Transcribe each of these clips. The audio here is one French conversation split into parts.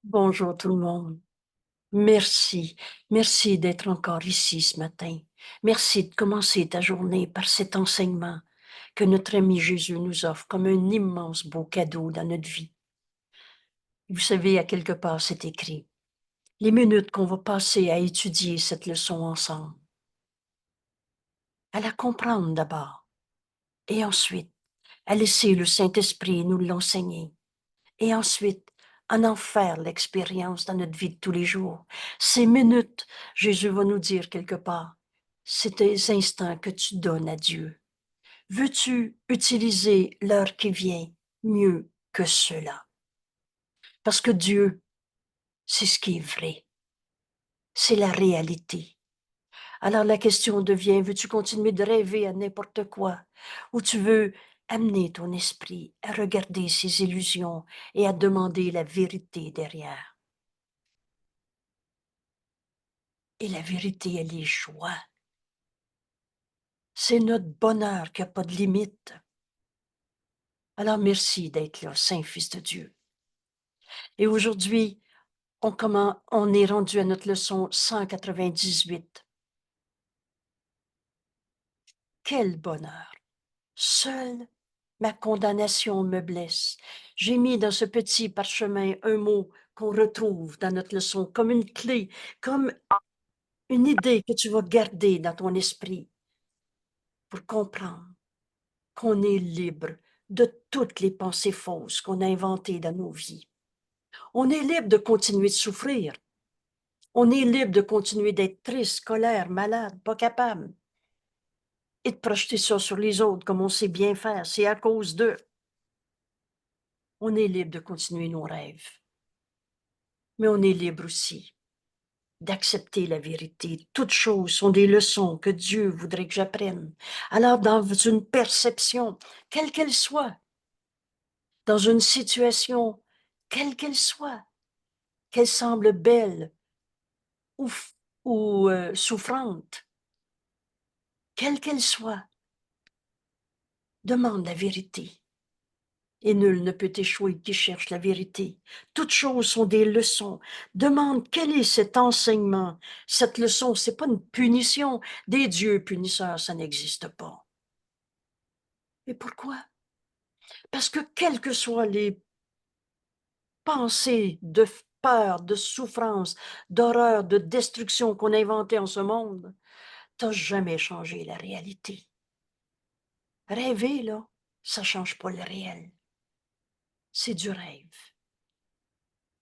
Bonjour tout le monde. Merci. Merci d'être encore ici ce matin. Merci de commencer ta journée par cet enseignement que notre ami Jésus nous offre comme un immense beau cadeau dans notre vie. Vous savez, à quelque part, c'est écrit. Les minutes qu'on va passer à étudier cette leçon ensemble, à la comprendre d'abord, et ensuite à laisser le Saint-Esprit nous l'enseigner. Et ensuite, en faire l'expérience dans notre vie de tous les jours. Ces minutes, Jésus va nous dire quelque part, c'est des instants que tu donnes à Dieu. Veux-tu utiliser l'heure qui vient mieux que cela? Parce que Dieu, c'est ce qui est vrai. C'est la réalité. Alors la question devient, veux-tu continuer de rêver à n'importe quoi? Ou tu veux amener ton esprit à regarder ses illusions et à demander la vérité derrière? Et la vérité, elle est joie. C'est notre bonheur qui n'a pas de limite. Alors merci d'être là, Saint-Fils de Dieu. Et aujourd'hui, on est rendu à notre leçon 198. Quel bonheur! Seule ma condamnation me blesse. J'ai mis dans ce petit parchemin un mot qu'on retrouve dans notre leçon comme une clé, comme une idée que tu vas garder dans ton esprit pour comprendre qu'on est libre de toutes les pensées fausses qu'on a inventées dans nos vies. On est libre de continuer de souffrir. On est libre de continuer d'être triste, colère, malade, pas capable. Et de projeter ça sur les autres comme on sait bien faire. C'est à cause d'eux. On est libre de continuer nos rêves. Mais on est libre aussi d'accepter la vérité. Toutes choses sont des leçons que Dieu voudrait que j'apprenne. Alors, dans une perception, quelle qu'elle soit, dans une situation, quelle qu'elle soit, qu'elle semble belle ou, souffrante, quelle qu'elle soit, demande la vérité. Et nul ne peut échouer qui cherche la vérité. Toutes choses sont des leçons. Demande quel est cet enseignement. Cette leçon, c'est pas une punition. Des dieux punisseurs, ça n'existe pas. Et pourquoi? Parce que quelles que soient les pensées de peur, de souffrance, d'horreur, de destruction qu'on a inventées en ce monde, t'as jamais changé la réalité. Rêver, là, ça change pas le réel. C'est du rêve.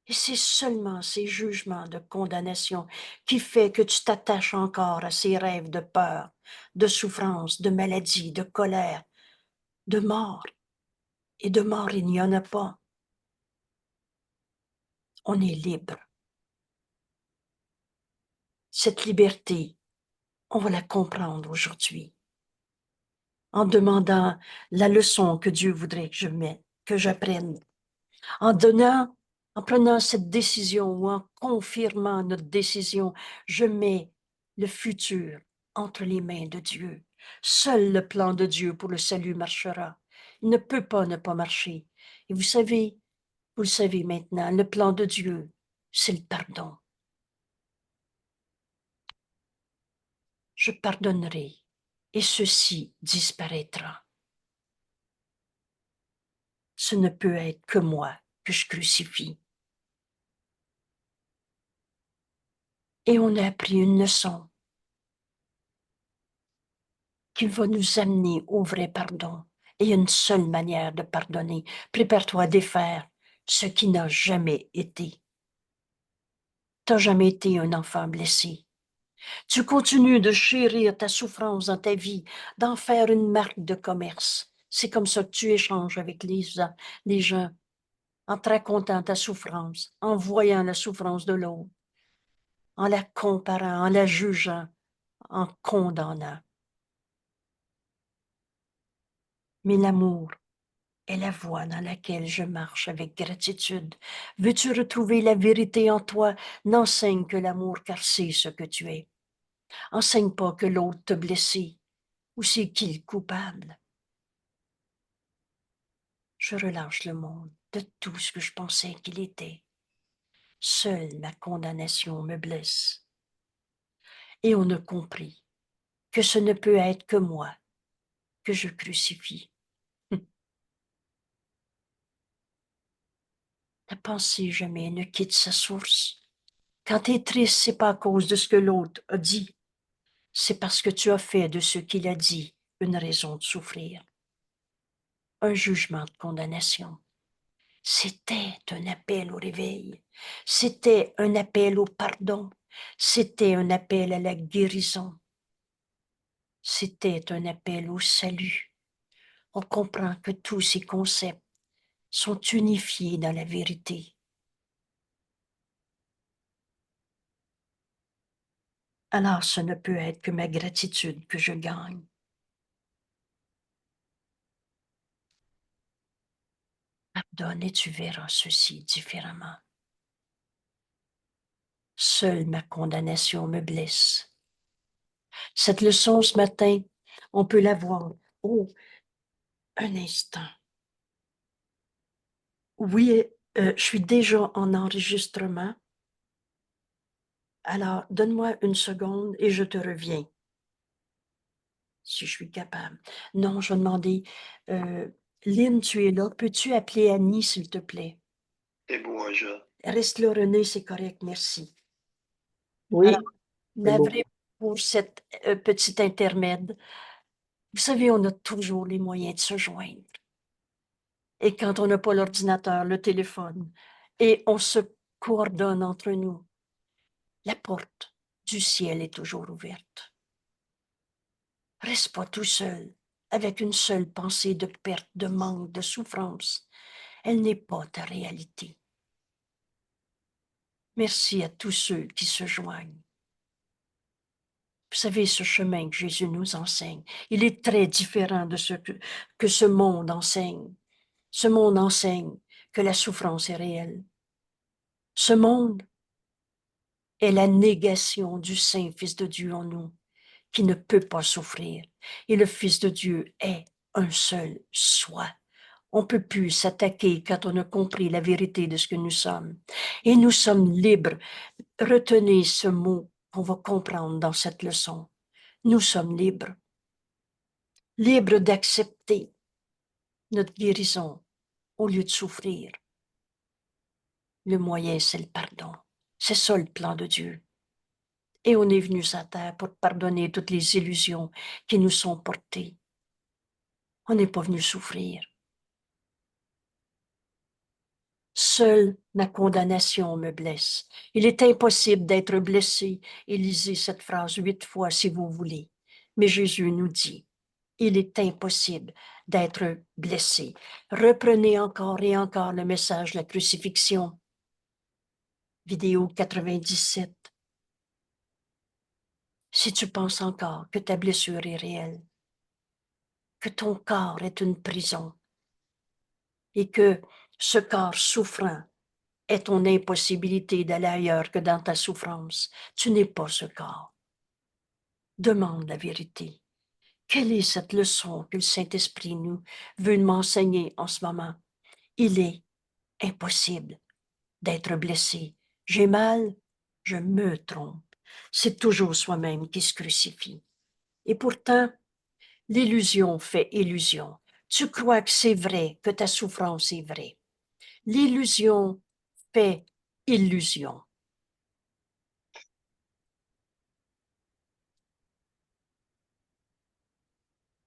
Et c'est seulement ces jugements de condamnation qui fait que tu t'attaches encore à ces rêves de peur, de souffrance, de maladie, de colère, de mort. Et de mort, il n'y en a pas. On est libre. Cette liberté, on va la comprendre aujourd'hui en demandant la leçon que Dieu voudrait que que j'apprenne, en donnant, en prenant cette décision ou en confirmant notre décision, je mets le futur entre les mains de Dieu. Seul le plan de Dieu pour le salut marchera. Il ne peut pas ne pas marcher. Et vous le savez maintenant, le plan de Dieu, c'est le pardon. Je pardonnerai et ceci disparaîtra. Ce ne peut être que moi que je crucifie. Et on a appris une leçon qui va nous amener au vrai pardon. Et il y a une seule manière de pardonner. Prépare-toi à défaire ce qui n'a jamais été. Tu n'as jamais été un enfant blessé. Tu continues de chérir ta souffrance dans ta vie, d'en faire une marque de commerce. C'est comme ça que tu échanges avec les gens, en te racontant ta souffrance, en voyant la souffrance de l'autre, en la comparant, en la jugeant, en condamnant. Mais l'amour est la voie dans laquelle je marche avec gratitude. Veux-tu retrouver la vérité en toi? N'enseigne que l'amour, car c'est ce que tu es. Enseigne pas que l'autre t'a blessé, ou c'est qui le coupable. Je relâche le monde de tout ce que je pensais qu'il était. Seule ma condamnation me blesse. Et on a compris que ce ne peut être que moi que je crucifie. La pensée jamais ne quitte sa source. Quand tu es triste, c'est pas à cause de ce que l'autre a dit, c'est parce que tu as fait de ce qu'il a dit une raison de souffrir. Un jugement de condamnation. C'était un appel au réveil. C'était un appel au pardon. C'était un appel à la guérison. C'était un appel au salut. On comprend que tous ces concepts sont unifiés dans la vérité. Alors ce ne peut être que ma gratitude que je gagne. Pardonne et tu verras ceci différemment. Seule ma condamnation me blesse. Cette leçon ce matin, on peut la voir. Oh, un instant. Oui, je suis déjà en enregistrement. Alors, donne-moi une seconde et je te reviens, si je suis capable. Non, je vais demander, Lynn, tu es là. Peux-tu appeler Annie, s'il te plaît? C'est bon, Aja. Reste là, René, c'est correct, merci. Alors, Oui, c'est bon. navré pour cet petit intermède. Vous savez, on a toujours les moyens de se joindre. Et quand on n'a pas l'ordinateur, le téléphone, et on se coordonne entre nous, la porte du ciel est toujours ouverte. Reste pas tout seul, avec une seule pensée de perte, de manque, de souffrance. Elle n'est pas ta réalité. Merci à tous ceux qui se joignent. Vous savez, ce chemin que Jésus nous enseigne, il est très différent de ce que ce monde enseigne. Ce monde enseigne que la souffrance est réelle. Ce monde est la négation du Saint Fils de Dieu en nous, qui ne peut pas souffrir. Et le Fils de Dieu est un seul soi. On ne peut plus s'attaquer quand on a compris la vérité de ce que nous sommes. Et nous sommes libres. Retenez ce mot qu'on va comprendre dans cette leçon. Nous sommes libres. Libres d'accepter notre guérison au lieu de souffrir. Le moyen, c'est le pardon. C'est ça le plan de Dieu. Et on est venu sur terre pour pardonner toutes les illusions qui nous sont portées. On n'est pas venu souffrir. Seule ma condamnation me blesse. Il est impossible d'être blessé. Et lisez cette phrase 8 fois si vous voulez. Mais Jésus nous dit, il est impossible d'être blessé. Reprenez encore et encore le message de la crucifixion. Vidéo 97. Si tu penses encore que ta blessure est réelle, que ton corps est une prison et que ce corps souffrant est ton impossibilité d'aller ailleurs que dans ta souffrance, tu n'es pas ce corps. Demande la vérité. Quelle est cette leçon que le Saint-Esprit nous veut m'enseigner en ce moment? Il est impossible d'être blessé. J'ai mal, je me trompe. C'est toujours soi-même qui se crucifie. Et pourtant, l'illusion fait illusion. Tu crois que c'est vrai, que ta souffrance est vraie. L'illusion fait illusion.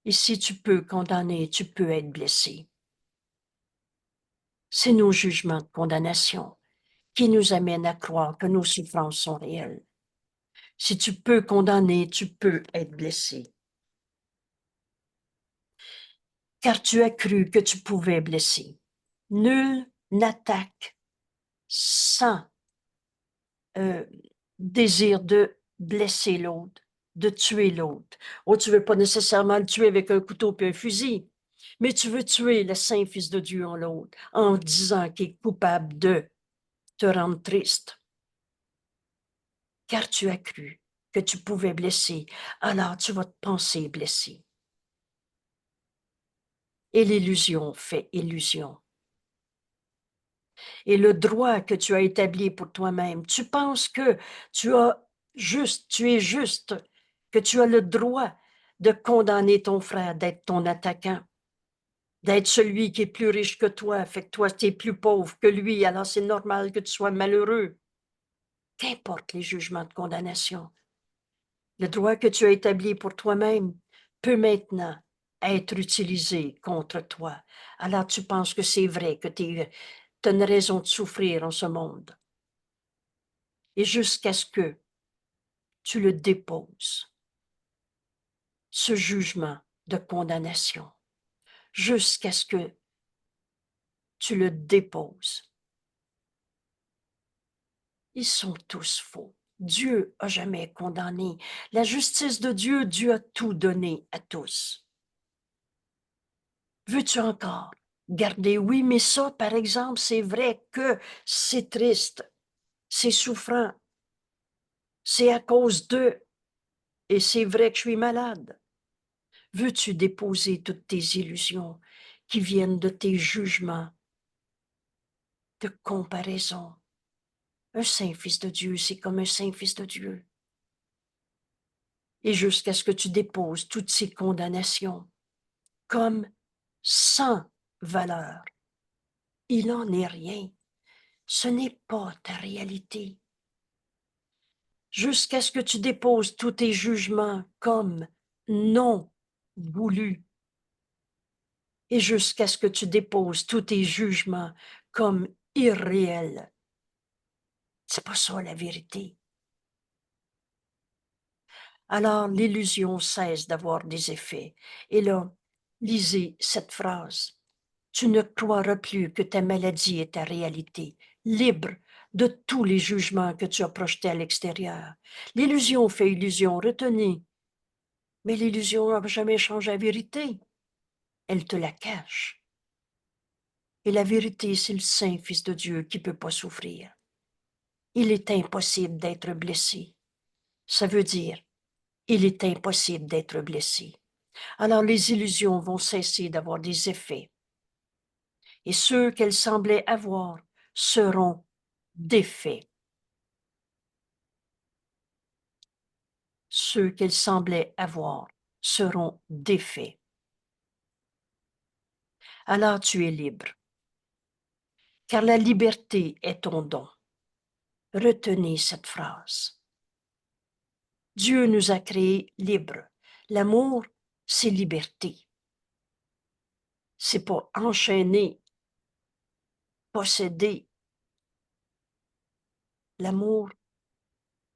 Et si tu peux condamner, tu peux être blessé. C'est nos jugements de condamnation qui nous amènent à croire que nos souffrances sont réelles. Si tu peux condamner, tu peux être blessé. Car tu as cru que tu pouvais blesser. Nul n'attaque sans désir de blesser l'autre, de tuer l'autre. Oh, tu veux pas nécessairement le tuer avec un couteau et un fusil, mais tu veux tuer le Saint Fils de Dieu en l'autre, en disant qu'il est coupable de te rendre triste. Car tu as cru que tu pouvais blesser, alors tu vas te penser blessé. Et l'illusion fait illusion. et le droit que tu as établi pour toi-même. Tu penses que tu es juste, que tu as le droit de condamner ton frère, d'être ton attaquant, d'être celui qui est plus riche que toi, fait que toi, tu es plus pauvre que lui, alors c'est normal que tu sois malheureux. Qu'importe les jugements de condamnation. Le droit que tu as établi pour toi-même peut maintenant être utilisé contre toi. Alors tu penses que c'est vrai, que tu as une raison de souffrir en ce monde. Et jusqu'à ce que tu le déposes, ce jugement de condamnation, jusqu'à ce que tu le déposes. Ils sont tous faux. Dieu a jamais condamné. La justice de Dieu, Dieu a tout donné à tous. Veux-tu encore garder? Oui, mais ça, par exemple, c'est vrai que c'est triste, c'est souffrant, c'est à cause d'eux, et c'est vrai que je suis malade. Veux-tu déposer toutes tes illusions qui viennent de tes jugements de comparaison? Un saint fils de Dieu, c'est comme un saint fils de Dieu. Et jusqu'à ce que tu déposes toutes ces condamnations comme sans valeur. Il n'en est rien. Ce n'est pas ta réalité. Jusqu'à ce que tu déposes tous tes jugements comme non voulus. Et jusqu'à ce que tu déposes tous tes jugements comme irréels. C'est pas ça la vérité. Alors l'illusion cesse d'avoir des effets. Et là, lisez cette phrase. Tu ne croiras plus que ta maladie est ta réalité, libre de tous les jugements que tu as projetés à l'extérieur. L'illusion fait illusion, retenez. Mais l'illusion n'a jamais changé la vérité. Elle te la cache. Et la vérité, c'est le Saint Fils de Dieu qui ne peut pas souffrir. Il est impossible d'être blessé. Ça veut dire, il est impossible d'être blessé. Alors les illusions vont cesser d'avoir des effets. Et ceux qu'elles semblaient avoir seront défaits. Ceux qu'elles semblaient avoir seront défaits. Alors tu es libre. Car la liberté est ton don. Retenez cette phrase. Dieu nous a créés libres. L'amour, c'est liberté. C'est pas enchaîner, posséder. L'amour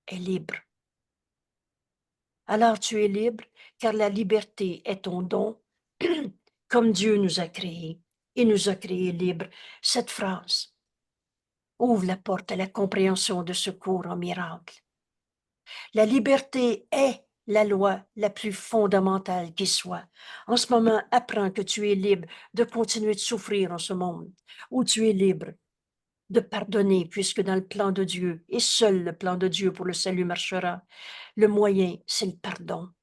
est libre. Alors tu es libre, car la liberté est ton don, comme Dieu nous a créés. Il nous a créés libres. Cette phrase ouvre la porte à la compréhension de ce cours en miracle. La liberté est la loi la plus fondamentale qui soit. En ce moment, apprends que tu es libre de continuer de souffrir en ce monde, ou tu es libre de pardonner, puisque dans le plan de Dieu, et seul le plan de Dieu pour le salut marchera, le moyen, c'est le pardon.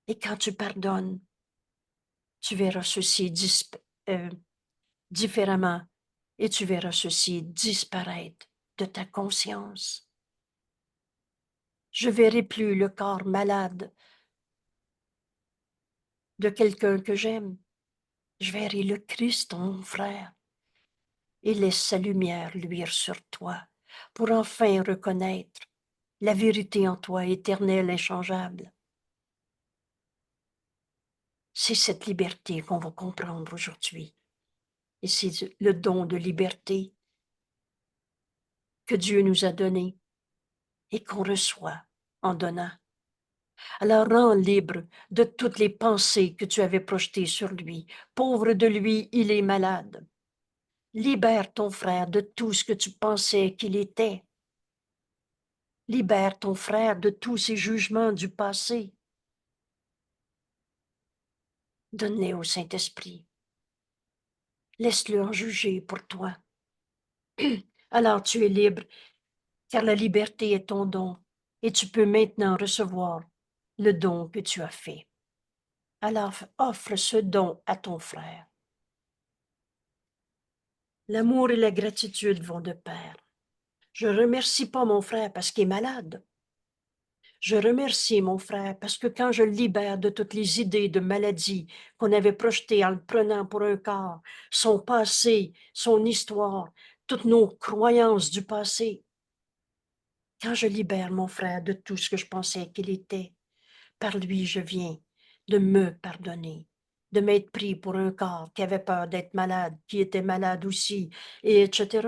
Et quand tu pardonnes, tu verras ceci différemment, et tu verras ceci disparaître de ta conscience. Je verrai plus le corps malade de quelqu'un que j'aime. Je verrai le Christ, mon frère, et laisse sa lumière luire sur toi pour enfin reconnaître la vérité en toi, éternelle, inchangeable. C'est cette liberté qu'on va comprendre aujourd'hui. Et c'est le don de liberté que Dieu nous a donné et qu'on reçoit en donnant. Alors rends libre de toutes les pensées que tu avais projetées sur lui. Pauvre de lui, il est malade. Libère ton frère de tout ce que tu pensais qu'il était. Libère ton frère de tous ces jugements du passé. Donne-les au Saint-Esprit. Laisse-le en juger pour toi. Alors tu es libre, car la liberté est ton don, et tu peux maintenant recevoir le don que tu as fait. Alors offre ce don à ton frère. L'amour et la gratitude vont de pair. Je remercie pas mon frère parce qu'il est malade. Je remercie mon frère parce que quand je le libère de toutes les idées de maladie qu'on avait projetées en le prenant pour un corps, son passé, son histoire, toutes nos croyances du passé, quand je libère mon frère de tout ce que je pensais qu'il était, par lui je viens de me pardonner, de m'être pris pour un corps qui avait peur d'être malade, qui était malade aussi, et etc.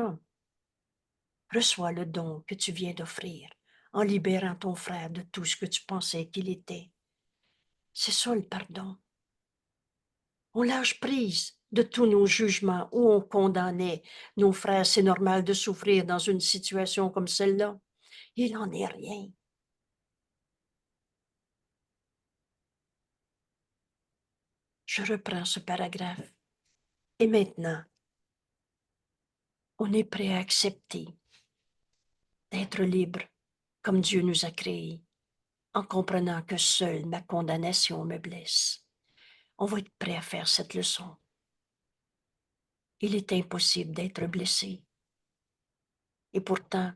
Reçois le don que tu viens d'offrir en libérant ton frère de tout ce que tu pensais qu'il était. C'est ça le pardon. On lâche prise de tous nos jugements où on condamnait nos frères. C'est normal de souffrir dans une situation comme celle-là. Il n'en est rien. Je reprends ce paragraphe. Et maintenant, on est prêt à accepter d'être libre comme Dieu nous a créés, en comprenant que seule ma condamnation me blesse. On va être prêt à faire cette leçon. Il est impossible d'être blessé. Et pourtant,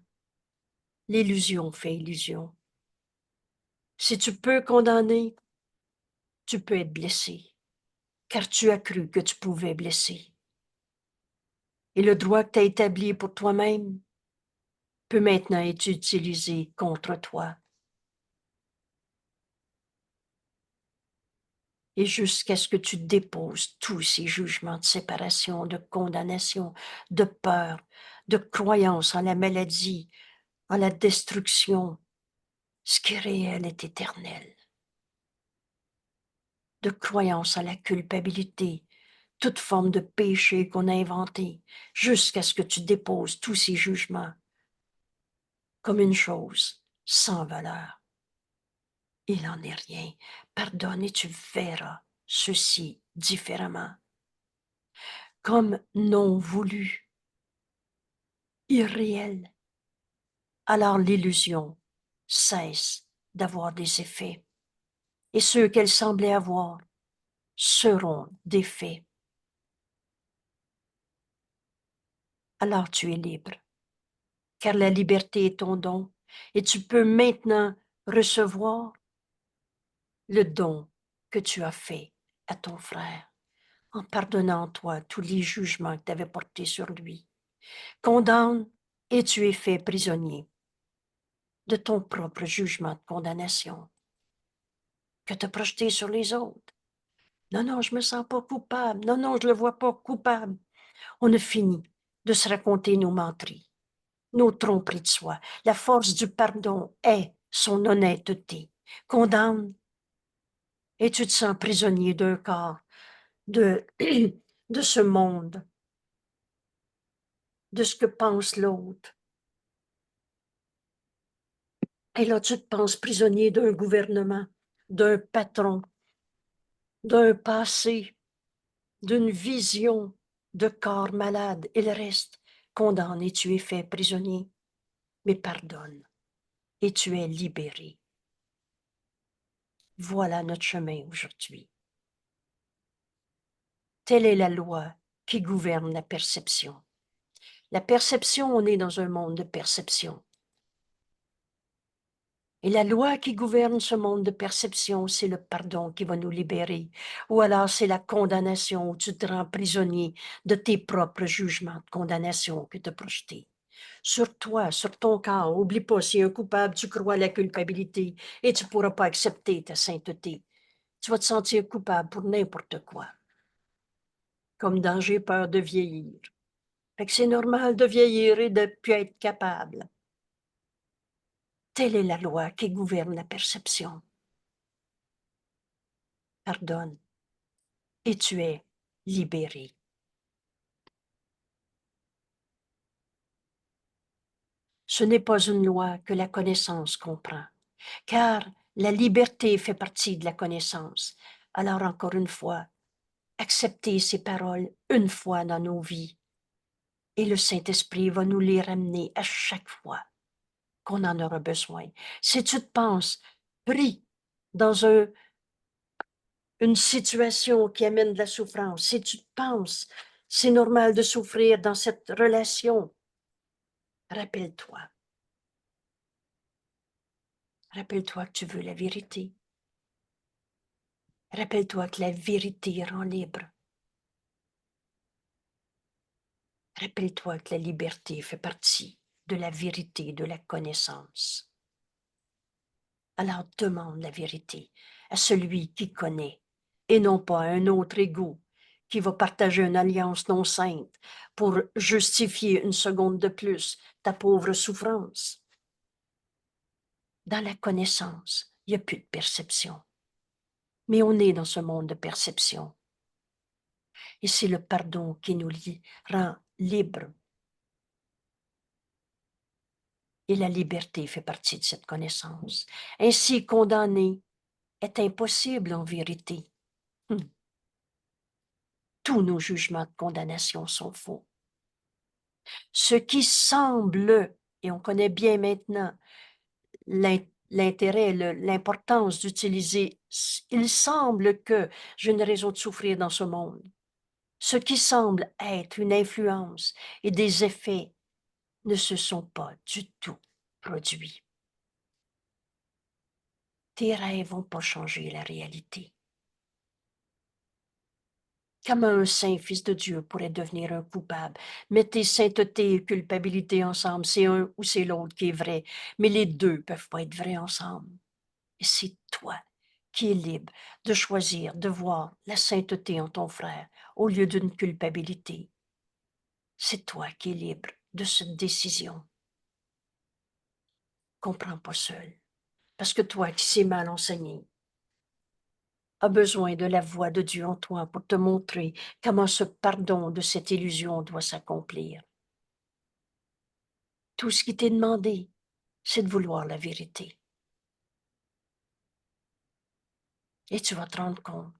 l'illusion fait illusion. Si tu peux condamner, tu peux être blessé, car tu as cru que tu pouvais blesser. Et le droit que tu as établi pour toi-même peut maintenant être utilisé contre toi. Et jusqu'à ce que tu déposes tous ces jugements de séparation, de condamnation, de peur, de croyance en la maladie, en la destruction, ce qui est réel est éternel. De croyance en la culpabilité, toute forme de péché qu'on a inventé, jusqu'à ce que tu déposes tous ces jugements comme une chose sans valeur. Il n'en est rien. Pardonne et tu verras ceci différemment. Comme non voulu, irréel. Alors l'illusion cesse d'avoir des effets. Et ceux qu'elle semblait avoir seront défaits. Alors tu es libre, car la liberté est ton don, et tu peux maintenant recevoir le don que tu as fait à ton frère, en pardonnant toi tous les jugements que tu avais portés sur lui. Condamne et tu es fait prisonnier de ton propre jugement de condamnation que tu as projeté sur les autres. Non, non, je me sens pas coupable. Non, non, je le vois pas coupable. On a fini de se raconter nos menteries, nos tromperies de soi. La force du pardon est son honnêteté. Condamne et tu te sens prisonnier d'un corps, de, de ce monde, de ce que pense l'autre. Et là, tu te penses prisonnier d'un gouvernement, d'un patron, d'un passé, d'une vision de corps malade. Et le reste, condamne et tu es fait prisonnier. Mais pardonne et tu es libéré. Voilà notre chemin aujourd'hui. Telle est la loi qui gouverne la perception. La perception, on est dans un monde de perception. Et la loi qui gouverne ce monde de perception, c'est le pardon qui va nous libérer. Ou alors c'est la condamnation où tu te rends prisonnier de tes propres jugements de condamnation que tu as projetés. Sur toi, sur ton corps, oublie pas, si un coupable, tu crois à la culpabilité et tu ne pourras pas accepter ta sainteté. Tu vas te sentir coupable pour n'importe quoi. Comme dans j'ai peur de vieillir. Fait que c'est normal de vieillir et de ne plus être capable. Telle est la loi qui gouverne la perception. Pardonne et tu es libéré. Ce n'est pas une loi que la connaissance comprend, car la liberté fait partie de la connaissance. Alors encore une fois, acceptez ces paroles une fois dans nos vies et le Saint-Esprit va nous les ramener à chaque fois qu'on en aura besoin. Si tu te penses pris dans une situation qui amène de la souffrance, si tu te penses C'est normal de souffrir dans cette relation. Rappelle-toi. Rappelle-toi que tu veux la vérité. Rappelle-toi que la vérité rend libre. Rappelle-toi que la liberté fait partie de la vérité, de la connaissance. Alors demande la vérité à celui qui connaît et non pas à un autre égo qui va partager une alliance non sainte pour justifier une seconde de plus ta pauvre souffrance. Dans la connaissance, il n'y a plus de perception. Mais on est dans ce monde de perception. Et c'est le pardon qui nous rend libres. Et la liberté fait partie de cette connaissance. Ainsi, condamner est impossible en vérité. Tous nos jugements de condamnation sont faux. Ce qui semble, et on connaît bien maintenant l'intérêt, l'importance d'utiliser, il semble que j'ai une raison de souffrir dans ce monde. Ce qui semble être une influence et des effets ne se sont pas du tout produits. Tes rêves n'ont pas changé la réalité. Comment un saint fils de Dieu pourrait devenir un coupable? Mettez sainteté et culpabilité ensemble, c'est un ou c'est l'autre qui est vrai, mais les deux ne peuvent pas être vrais ensemble. Et c'est toi qui es libre de choisir de voir la sainteté en ton frère au lieu d'une culpabilité. C'est toi qui es libre de cette décision. Comprends pas seul, parce que toi qui sais mal enseigner, a besoin de la voix de Dieu en toi pour te montrer comment ce pardon de cette illusion doit s'accomplir. Tout ce qui t'est demandé, c'est de vouloir la vérité. Et tu vas te rendre compte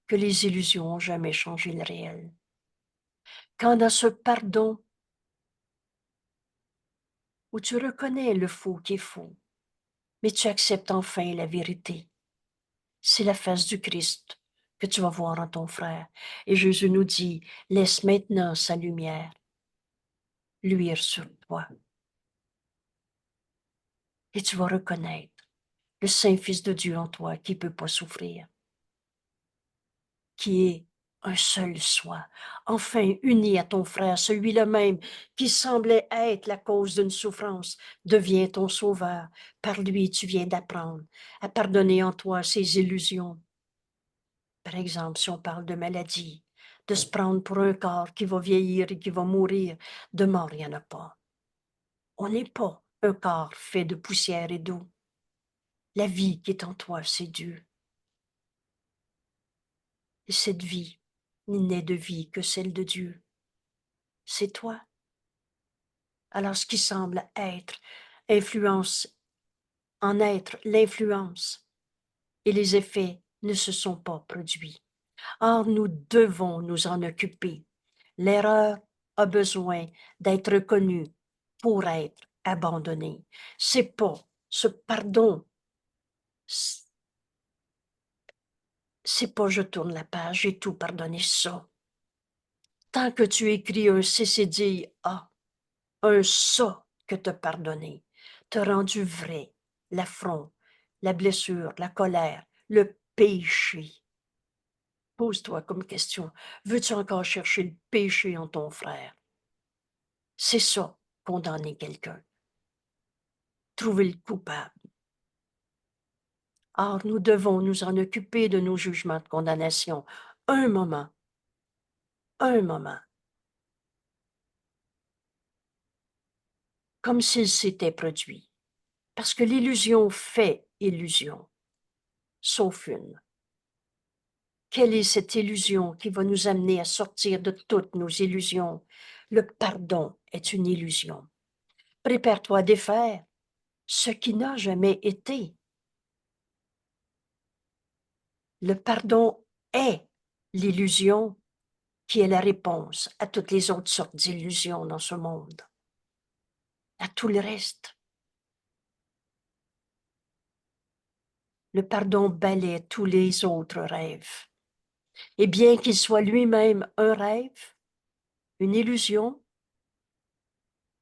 que les illusions n'ont jamais changé le réel. Quand dans ce pardon, où tu reconnais le faux qui est faux, mais tu acceptes enfin la vérité, c'est la face du Christ que tu vas voir en ton frère. Et Jésus nous dit, laisse maintenant sa lumière luire sur toi. Et tu vas reconnaître le Saint-Fils de Dieu en toi qui ne peut pas souffrir, qui est un seul soi, enfin uni à ton frère, celui-là même qui semblait être la cause d'une souffrance, devient ton sauveur. Par lui, tu viens d'apprendre à pardonner en toi ces illusions. Par exemple, si on parle de maladie, de se prendre pour un corps qui va vieillir et qui va mourir, de mort, il n'y en a pas. On n'est pas un corps fait de poussière et d'eau. La vie qui est en toi, c'est Dieu. Et cette vie, il n'est de vie que celle de Dieu. C'est toi. Alors ce qui semble être influence, en être l'influence et les effets ne se sont pas produits. Or, nous devons nous en occuper. L'erreur a besoin d'être reconnue pour être abandonnée. C'est pas ce pardon, c'est pas je tourne la page, j'ai tout pardonné ça. Tant que tu écris un CCD-A, un ça que te pardonner, te rendu vrai, l'affront, la blessure, la colère, le péché. Pose-toi comme question, veux-tu encore chercher le péché en ton frère? C'est ça, condamner quelqu'un. Trouver le coupable. Or, nous devons nous en occuper de nos jugements de condamnation. Un moment. Un moment. Comme s'il s'était produit. Parce que l'illusion fait illusion. Sauf une. Quelle est cette illusion qui va nous amener à sortir de toutes nos illusions? Le pardon est une illusion. Prépare-toi à défaire ce qui n'a jamais été. Le pardon est l'illusion qui est la réponse à toutes les autres sortes d'illusions dans ce monde, à tout le reste. Le pardon balaie tous les autres rêves. Et bien qu'il soit lui-même un rêve, Une illusion,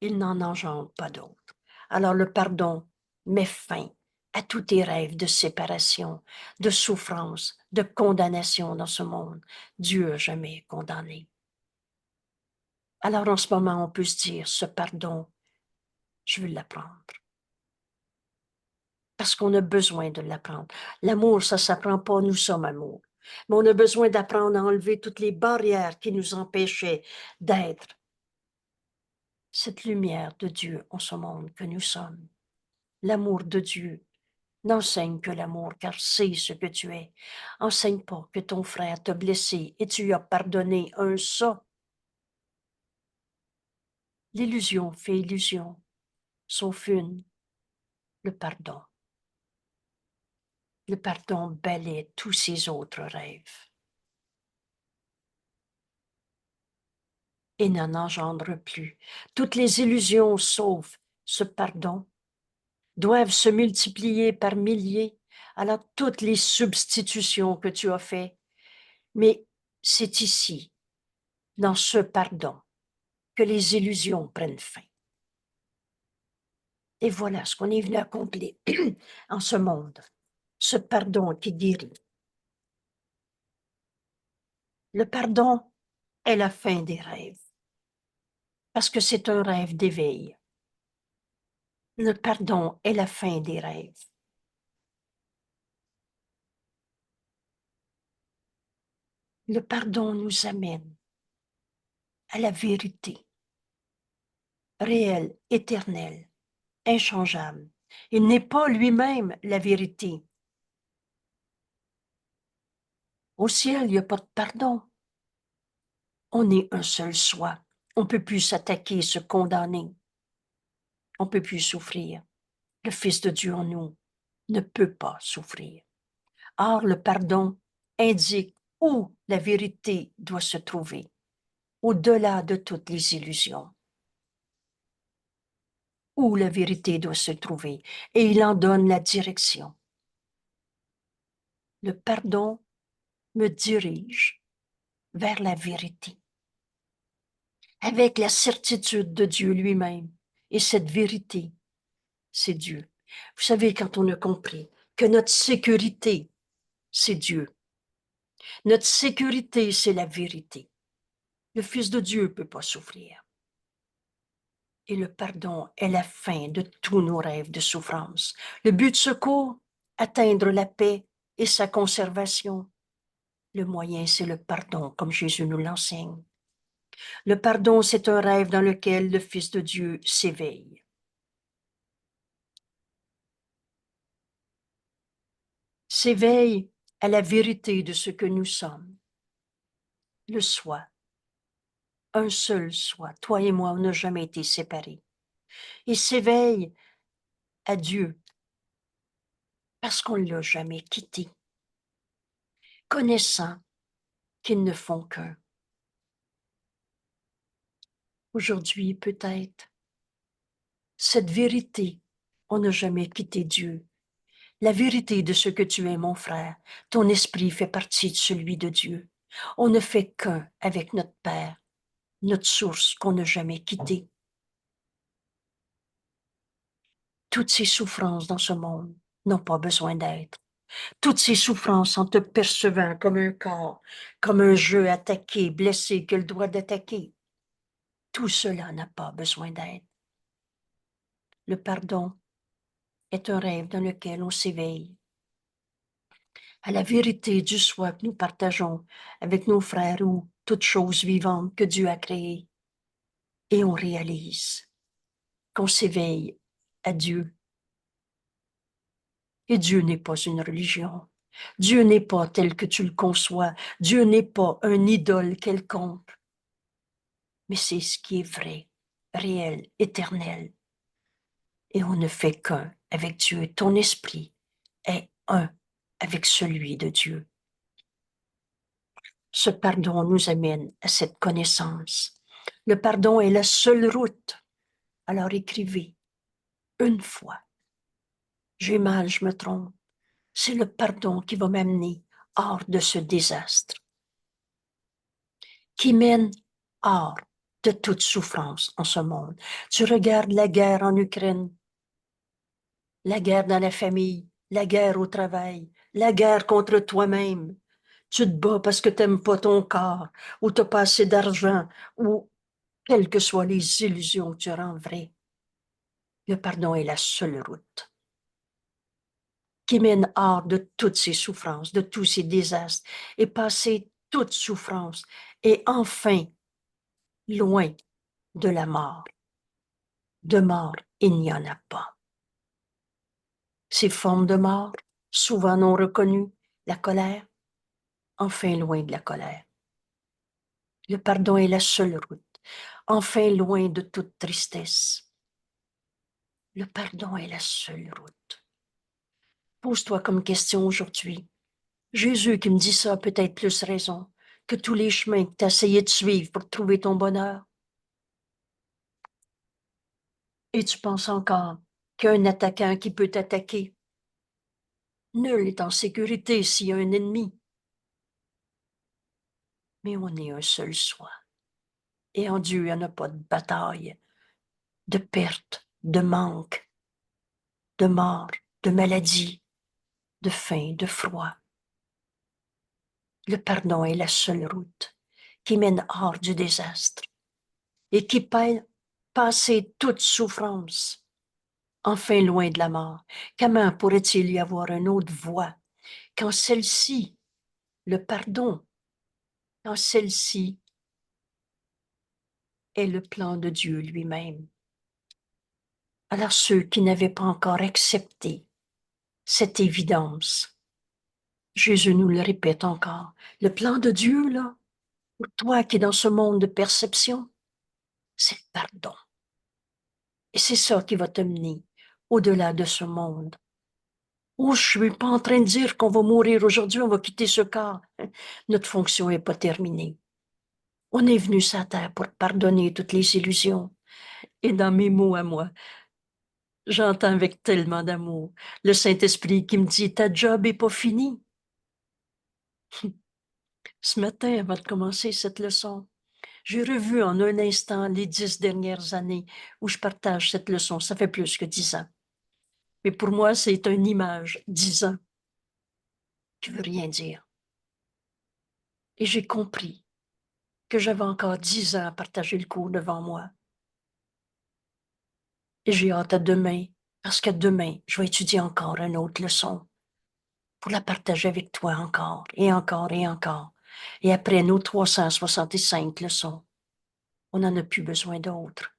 il n'en engendre pas d'autre. Alors le pardon met fin à tous tes rêves de séparation, de souffrance, de condamnation dans ce monde. Dieu n'a jamais condamné. Alors en ce moment, on peut se dire, ce pardon, je veux l'apprendre. Parce qu'on a besoin de l'apprendre. L'amour, ça ne s'apprend pas, nous sommes amour. Mais on a besoin d'apprendre à enlever toutes les barrières qui nous empêchaient d'être cette lumière de Dieu en ce monde que nous sommes. L'amour de Dieu n'enseigne que l'amour, car c'est ce que tu es. Enseigne pas que ton frère t'a blessé et tu lui as pardonné un ça. L'illusion fait illusion, sauf une, le pardon. Le pardon balaie tous ses autres rêves et n'en engendre plus. Toutes les illusions, sauf ce pardon, doivent se multiplier par milliers. Alors toutes les substitutions que tu as faites, mais c'est ici, dans ce pardon, que les illusions prennent fin. Et voilà ce qu'on est venu accomplir en ce monde, ce pardon qui guérit. Le pardon est la fin des rêves, parce que c'est un rêve d'éveil. Le pardon est la fin des rêves. Le pardon nous amène à la vérité, réelle, éternelle, inchangeable. Il n'est pas lui-même la vérité. Au ciel, il n'y a pas de pardon. On est un seul soi. On ne peut plus s'attaquer, se condamner. On ne peut plus souffrir. Le Fils de Dieu en nous ne peut pas souffrir. Or, le pardon indique où la vérité doit se trouver, au-delà de toutes les illusions. Où la vérité doit se trouver, et il en donne la direction. Le pardon me dirige vers la vérité, avec la certitude de Dieu lui-même. Et cette vérité, c'est Dieu. Vous savez, quand on a compris que notre sécurité, c'est Dieu. Notre sécurité, c'est la vérité. Le Fils de Dieu ne peut pas souffrir. Et le pardon est la fin de tous nos rêves de souffrance. Le but de secours, atteindre la paix et sa conservation. Le moyen, c'est le pardon, comme Jésus nous l'enseigne. Le pardon, c'est un rêve dans lequel le Fils de Dieu s'éveille. S'éveille à la vérité de ce que nous sommes. Le soi, un seul soi. Toi et moi, on n'a jamais été séparés. Il s'éveille à Dieu parce qu'on ne l'a jamais quitté, connaissant qu'ils ne font qu'un. Aujourd'hui, peut-être, cette vérité, on n'a jamais quitté Dieu. La vérité de ce que tu es, mon frère, ton esprit fait partie de celui de Dieu. On ne fait qu'un avec notre Père, notre source qu'on n'a jamais quittée. Toutes ces souffrances dans ce monde n'ont pas besoin d'être. Toutes ces souffrances en te percevant comme un corps, comme un jeu attaqué, blessé, que le droit d'attaquer, tout cela n'a pas besoin d'être. Le pardon est un rêve dans lequel on s'éveille à la vérité du soi que nous partageons avec nos frères ou toutes choses vivantes que Dieu a créées. Et on réalise qu'on s'éveille à Dieu. Et Dieu n'est pas une religion. Dieu n'est pas tel que tu le conçois. Dieu n'est pas un idole quelconque. Mais c'est ce qui est vrai, réel, éternel. Et on ne fait qu'un avec Dieu. Ton esprit est un avec celui de Dieu. Ce pardon nous amène à cette connaissance. Le pardon est la seule route. Alors écrivez une fois. J'ai mal, je me trompe. C'est le pardon qui va m'amener hors de ce désastre, qui mène hors de toute souffrance en ce monde. Tu regardes la guerre en Ukraine, la guerre dans la famille, la guerre au travail, la guerre contre toi-même. Tu te bats parce que tu n'aimes pas ton corps, ou tu n'as pas assez d'argent, ou quelles que soient les illusions que tu rends vraies. Le pardon est la seule route qui mène hors de toutes ces souffrances, de tous ces désastres, et passer toute souffrance, et enfin loin de la mort. De mort, il n'y en a pas. Ces formes de mort, souvent non reconnues, la colère, enfin loin de la colère. Le pardon est la seule route, enfin loin de toute tristesse. Le pardon est la seule route. Pose-toi comme question aujourd'hui. Jésus qui me dit ça a peut-être plus raison que tous les chemins que tu as essayé de suivre pour trouver ton bonheur. Et tu penses encore qu'il y a un attaquant qui peut t'attaquer. Nul n'est en sécurité s'il y a un ennemi. Mais on est un seul soi. Et en Dieu, il n'y en a pas de bataille, de perte, de manque, de mort, de maladie, de faim, de froid. Le pardon est la seule route qui mène hors du désastre et qui peut passer toute souffrance, enfin loin de la mort. Comment pourrait-il y avoir une autre voie quand celle-ci, le pardon, quand celle-ci est le plan de Dieu lui-même? Alors ceux qui n'avaient pas encore accepté cette évidence, Jésus nous le répète encore, le plan de Dieu, là, pour toi qui es dans ce monde de perception, c'est le pardon. Et c'est ça qui va te mener au-delà de ce monde. Oh, je suis pas en train de dire qu'on va mourir aujourd'hui, on va quitter ce corps. Notre fonction n'est pas terminée. On est venu sur la terre pour pardonner toutes les illusions. Et dans mes mots à moi, j'entends avec tellement d'amour le Saint-Esprit qui me dit, ta job n'est pas finie. Ce matin, avant de commencer cette leçon, j'ai revu en un instant les 10 dernières années où je partage cette leçon. Ça fait plus que 10 ans. Mais pour moi, c'est une image, 10 ans, qui veut rien dire. Et j'ai compris que j'avais encore 10 ans à partager le cours devant moi. Et j'ai hâte à demain, parce que demain, je vais étudier encore une autre leçon pour la partager avec toi encore, et encore, et encore. Et après nos 365 leçons, on n'en a plus besoin d'autres.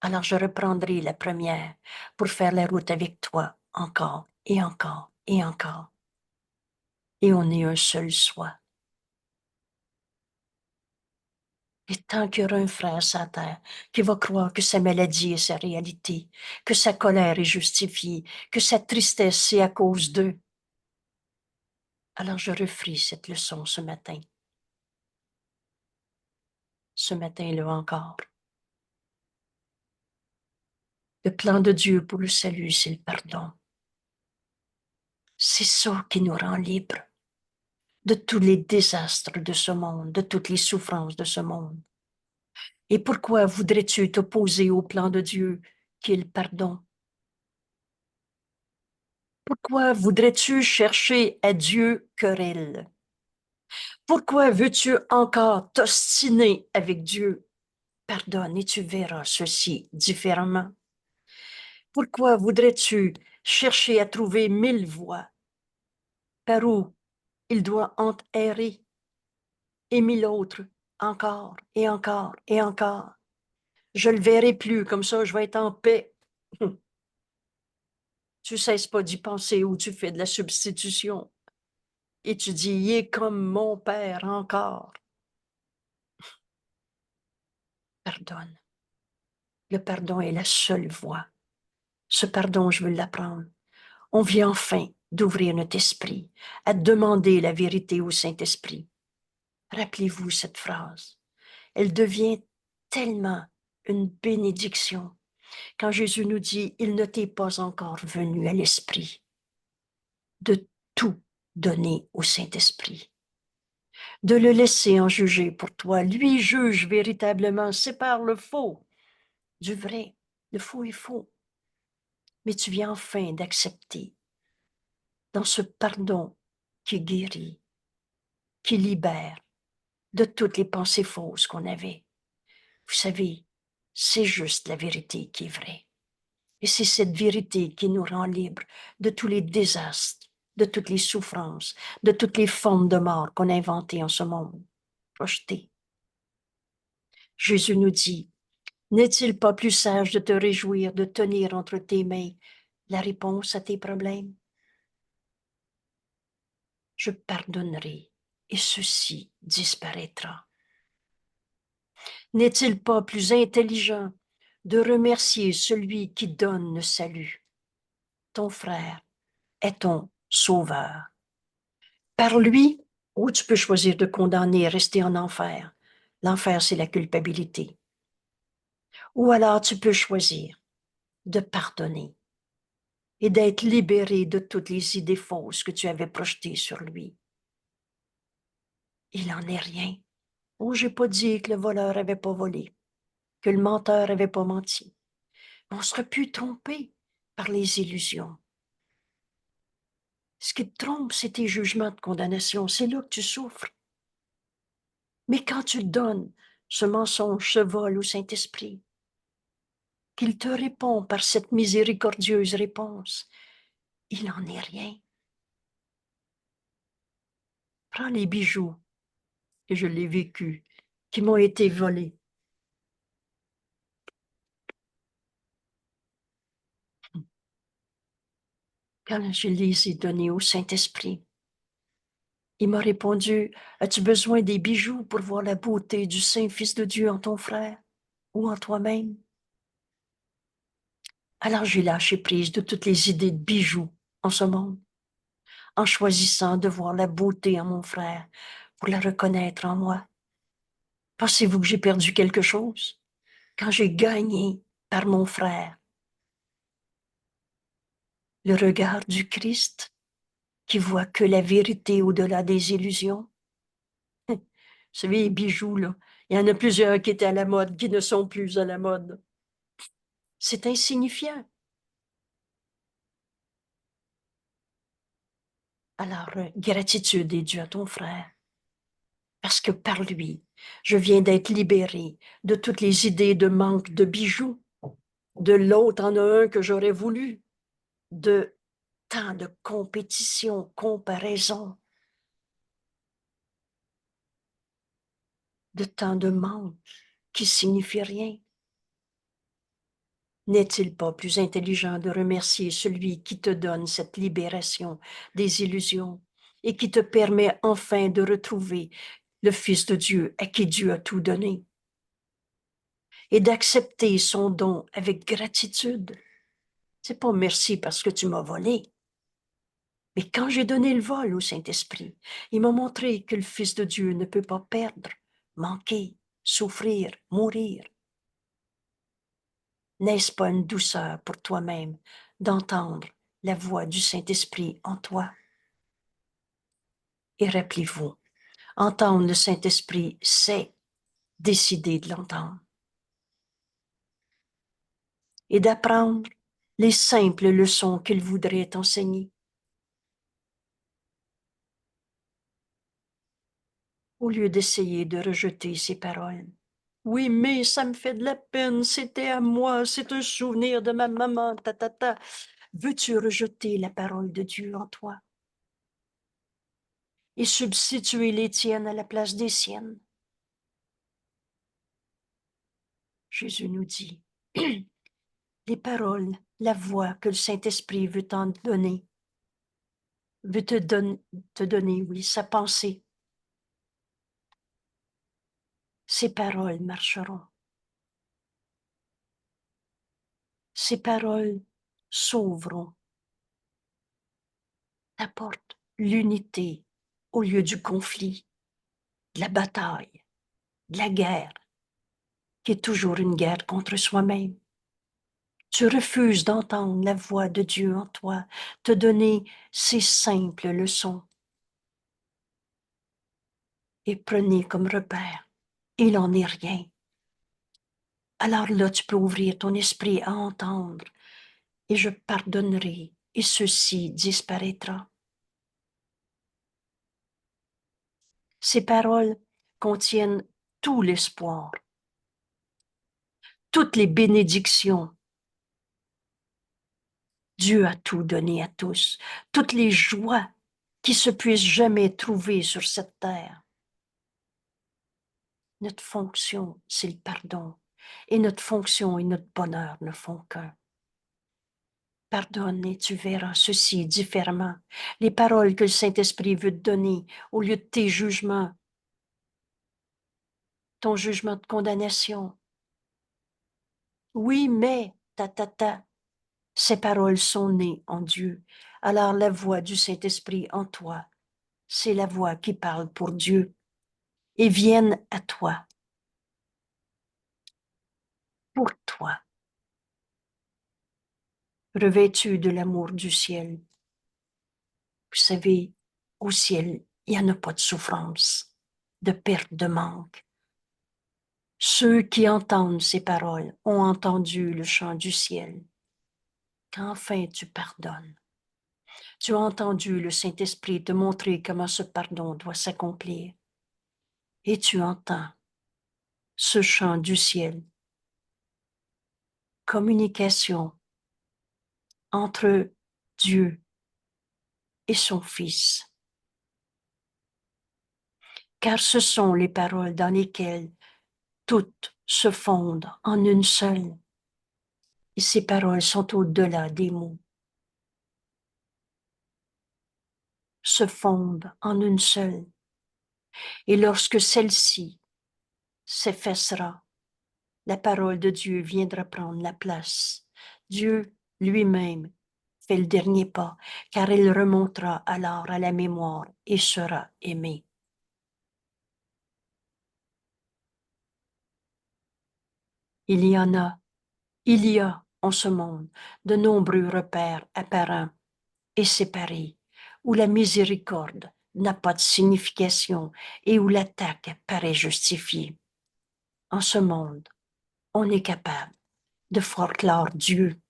Alors je reprendrai la première pour faire la route avec toi encore, et encore, et encore. Et on est un seul soi. Et tant qu'il y aura un frère sur la terre qui va croire que sa maladie est sa réalité, que sa colère est justifiée, que sa tristesse c'est à cause d'eux, alors je referai cette leçon ce matin. Ce matin-là encore. Le plan de Dieu pour le salut, c'est le pardon. C'est ça qui nous rend libres de tous les désastres de ce monde, de toutes les souffrances de ce monde. Et pourquoi voudrais-tu t'opposer au plan de Dieu qui est le pardon? Pourquoi voudrais-tu chercher à Dieu querelle? Pourquoi veux-tu encore t'ostiner avec Dieu? Pardonne et tu verras ceci différemment. Pourquoi voudrais-tu chercher à trouver 1000 voies par où il doit en errer et 1000 autres encore et encore et encore? Je le verrai plus, comme ça je vais être en paix. Tu cesses pas d'y penser ou tu fais de la substitution. Et tu dis, il est comme mon père encore. Pardonne. Le pardon est la seule voie. Ce pardon, je veux l'apprendre. On vient enfin d'ouvrir notre esprit, à demander la vérité au Saint-Esprit. Rappelez-vous cette phrase. Elle devient tellement une bénédiction quand Jésus nous dit, il ne t'est pas encore venu à l'esprit de tout donner au Saint-Esprit, de le laisser en juger pour toi. Lui juge véritablement, sépare le faux du vrai. Le faux est faux. Mais tu viens enfin d'accepter dans ce pardon qui guérit, qui libère de toutes les pensées fausses qu'on avait. Vous savez, c'est juste la vérité qui est vraie. Et c'est cette vérité qui nous rend libres de tous les désastres, de toutes les souffrances, de toutes les formes de mort qu'on a inventées en ce monde. Projetées. Jésus nous dit, n'est-il pas plus sage de te réjouir, de tenir entre tes mains la réponse à tes problèmes? Je pardonnerai et ceci disparaîtra. N'est-il pas plus intelligent de remercier celui qui donne le salut? Ton frère est ton sauveur. Par lui, ou tu peux choisir de condamner et rester en enfer. L'enfer, c'est la culpabilité. Ou alors tu peux choisir de pardonner et d'être libéré de toutes les idées fausses que tu avais projetées sur lui. Il n'en est rien. Oh, j'ai pas dit que le voleur avait pas volé, que le menteur avait pas menti. On serait pu tromper par les illusions. Ce qui te trompe, c'est tes jugements de condamnation. C'est là que tu souffres. Mais quand tu donnes ce mensonge, ce vol au Saint-Esprit, qu'il te répond par cette miséricordieuse réponse, il n'en est rien. Prends les bijoux, et je l'ai vécu, qui m'ont été volés. Quand je les ai donnés au Saint-Esprit, il m'a répondu, as-tu besoin des bijoux pour voir la beauté du Saint-Fils de Dieu en ton frère ou en toi-même? Alors j'ai lâché prise de toutes les idées de bijoux en ce monde, en choisissant de voir la beauté en mon frère pour la reconnaître en moi. Pensez-vous que j'ai perdu quelque chose? Quand j'ai gagné par mon frère le regard du Christ qui voit que la vérité au-delà des illusions. Vous savez, les bijoux, là, il y en a plusieurs qui étaient à la mode, qui ne sont plus à la mode. C'est insignifiant. Alors, gratitude est due à ton frère, parce que par lui, je viens d'être libérée de toutes les idées de manque de bijoux. De l'autre, en a un que j'aurais voulu, de tant de compétition, comparaison, de tant de manque qui signifie rien. N'est-il pas plus intelligent de remercier celui qui te donne cette libération des illusions et qui te permet enfin de retrouver le Fils de Dieu à qui Dieu a tout donné et d'accepter son don avec gratitude? C'est pas merci parce que tu m'as volé. Mais quand j'ai donné le vol au Saint-Esprit, il m'a montré que le Fils de Dieu ne peut pas perdre, manquer, souffrir, mourir. N'est-ce pas une douceur pour toi-même d'entendre la voix du Saint-Esprit en toi? Et rappelez-vous, entendre le Saint-Esprit, c'est décider de l'entendre et d'apprendre les simples leçons qu'il voudrait t'enseigner. Au lieu d'essayer de rejeter ses paroles. Oui, mais ça me fait de la peine, c'était à moi, c'est un souvenir de ma maman, ta. Veux-tu rejeter la parole de Dieu en toi et substituer les tiennes à la place des siennes? Jésus nous dit, les paroles, la voix que le Saint-Esprit veut t'en donner, veut te donner, oui, sa pensée. Ces paroles marcheront. Ces paroles s'ouvrent, apportent l'unité au lieu du conflit, de la bataille, de la guerre, qui est toujours une guerre contre soi-même. Tu refuses d'entendre la voix de Dieu en toi, te donner ces simples leçons. et prenez comme repère. Il n'en est rien. Alors là, tu peux ouvrir ton esprit à entendre et je pardonnerai et ceci disparaîtra. Ces paroles contiennent tout l'espoir, toutes les bénédictions. Dieu a tout donné à tous, toutes les joies qui se puissent jamais trouver sur cette terre. Notre fonction, c'est le pardon. Et notre fonction et notre bonheur ne font qu'un. Pardonne et tu verras ceci différemment. Les paroles que le Saint-Esprit veut te donner au lieu de tes jugements, ton jugement de condamnation. Oui, mais, ces paroles sont nées en Dieu. Alors la voix du Saint-Esprit en toi, c'est la voix qui parle pour Dieu et viennent à toi, pour toi, revêtu de l'amour du ciel. Vous savez, au ciel, il n'y en a pas de souffrance, de perte, de manque. Ceux qui entendent ces paroles ont entendu le chant du ciel. Qu'enfin tu pardonnes. Tu as entendu le Saint-Esprit te montrer comment ce pardon doit s'accomplir. Et tu entends ce chant du ciel. Communication entre Dieu et son Fils. Car ce sont les paroles dans lesquelles toutes se fondent en une seule. Et ces paroles sont au-delà des mots. Se fondent en une seule. Et lorsque celle-ci s'effacera, la parole de Dieu viendra prendre la place. Dieu lui-même fait le dernier pas, car il remontera alors à la mémoire et sera aimé. Il y a en ce monde de nombreux repères apparents et séparés, où la miséricorde n'a pas de signification et où l'attaque paraît justifiée. En ce monde, on est capable de forclore Dieu,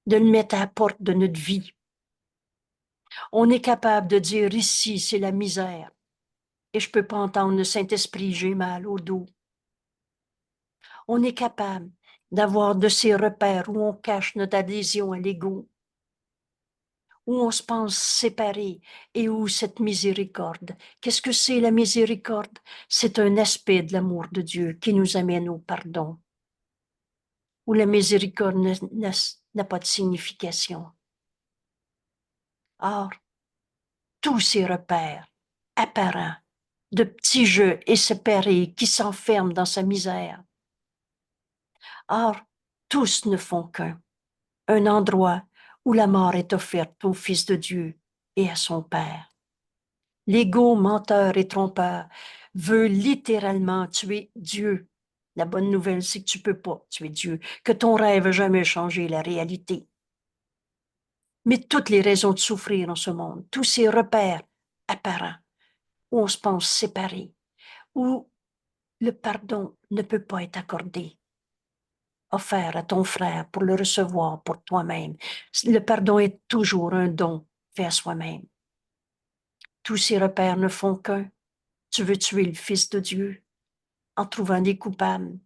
de le mettre à la porte de notre vie. On est capable de dire ici, c'est la misère, et je ne peux pas entendre le Saint-Esprit, j'ai mal au dos. On est capable d'avoir de ces repères où on cache notre adhésion à l'ego, où on se pense séparé et où cette miséricorde. Qu'est-ce que c'est la miséricorde? C'est un aspect de l'amour de Dieu qui nous amène au pardon, où la miséricorde n'a pas de signification. Or, tous ces repères apparents de petits jeux et séparés qui s'enferment dans sa misère. Or, tous ne font qu'un, un endroit où la mort est offerte au Fils de Dieu et à son Père. L'ego menteur et trompeur veut littéralement tuer Dieu. La bonne nouvelle, c'est que tu peux pas tuer Dieu, que ton rêve n'a jamais changé la réalité. Mais toutes les raisons de souffrir en ce monde, tous ces repères apparents, où on se pense séparé, où le pardon ne peut pas être accordé, offert à ton frère pour le recevoir pour toi-même. Le pardon est toujours un don fait à soi-même. Tous ces repères ne font qu'un. Tu veux tuer le Fils de Dieu en trouvant des coupables.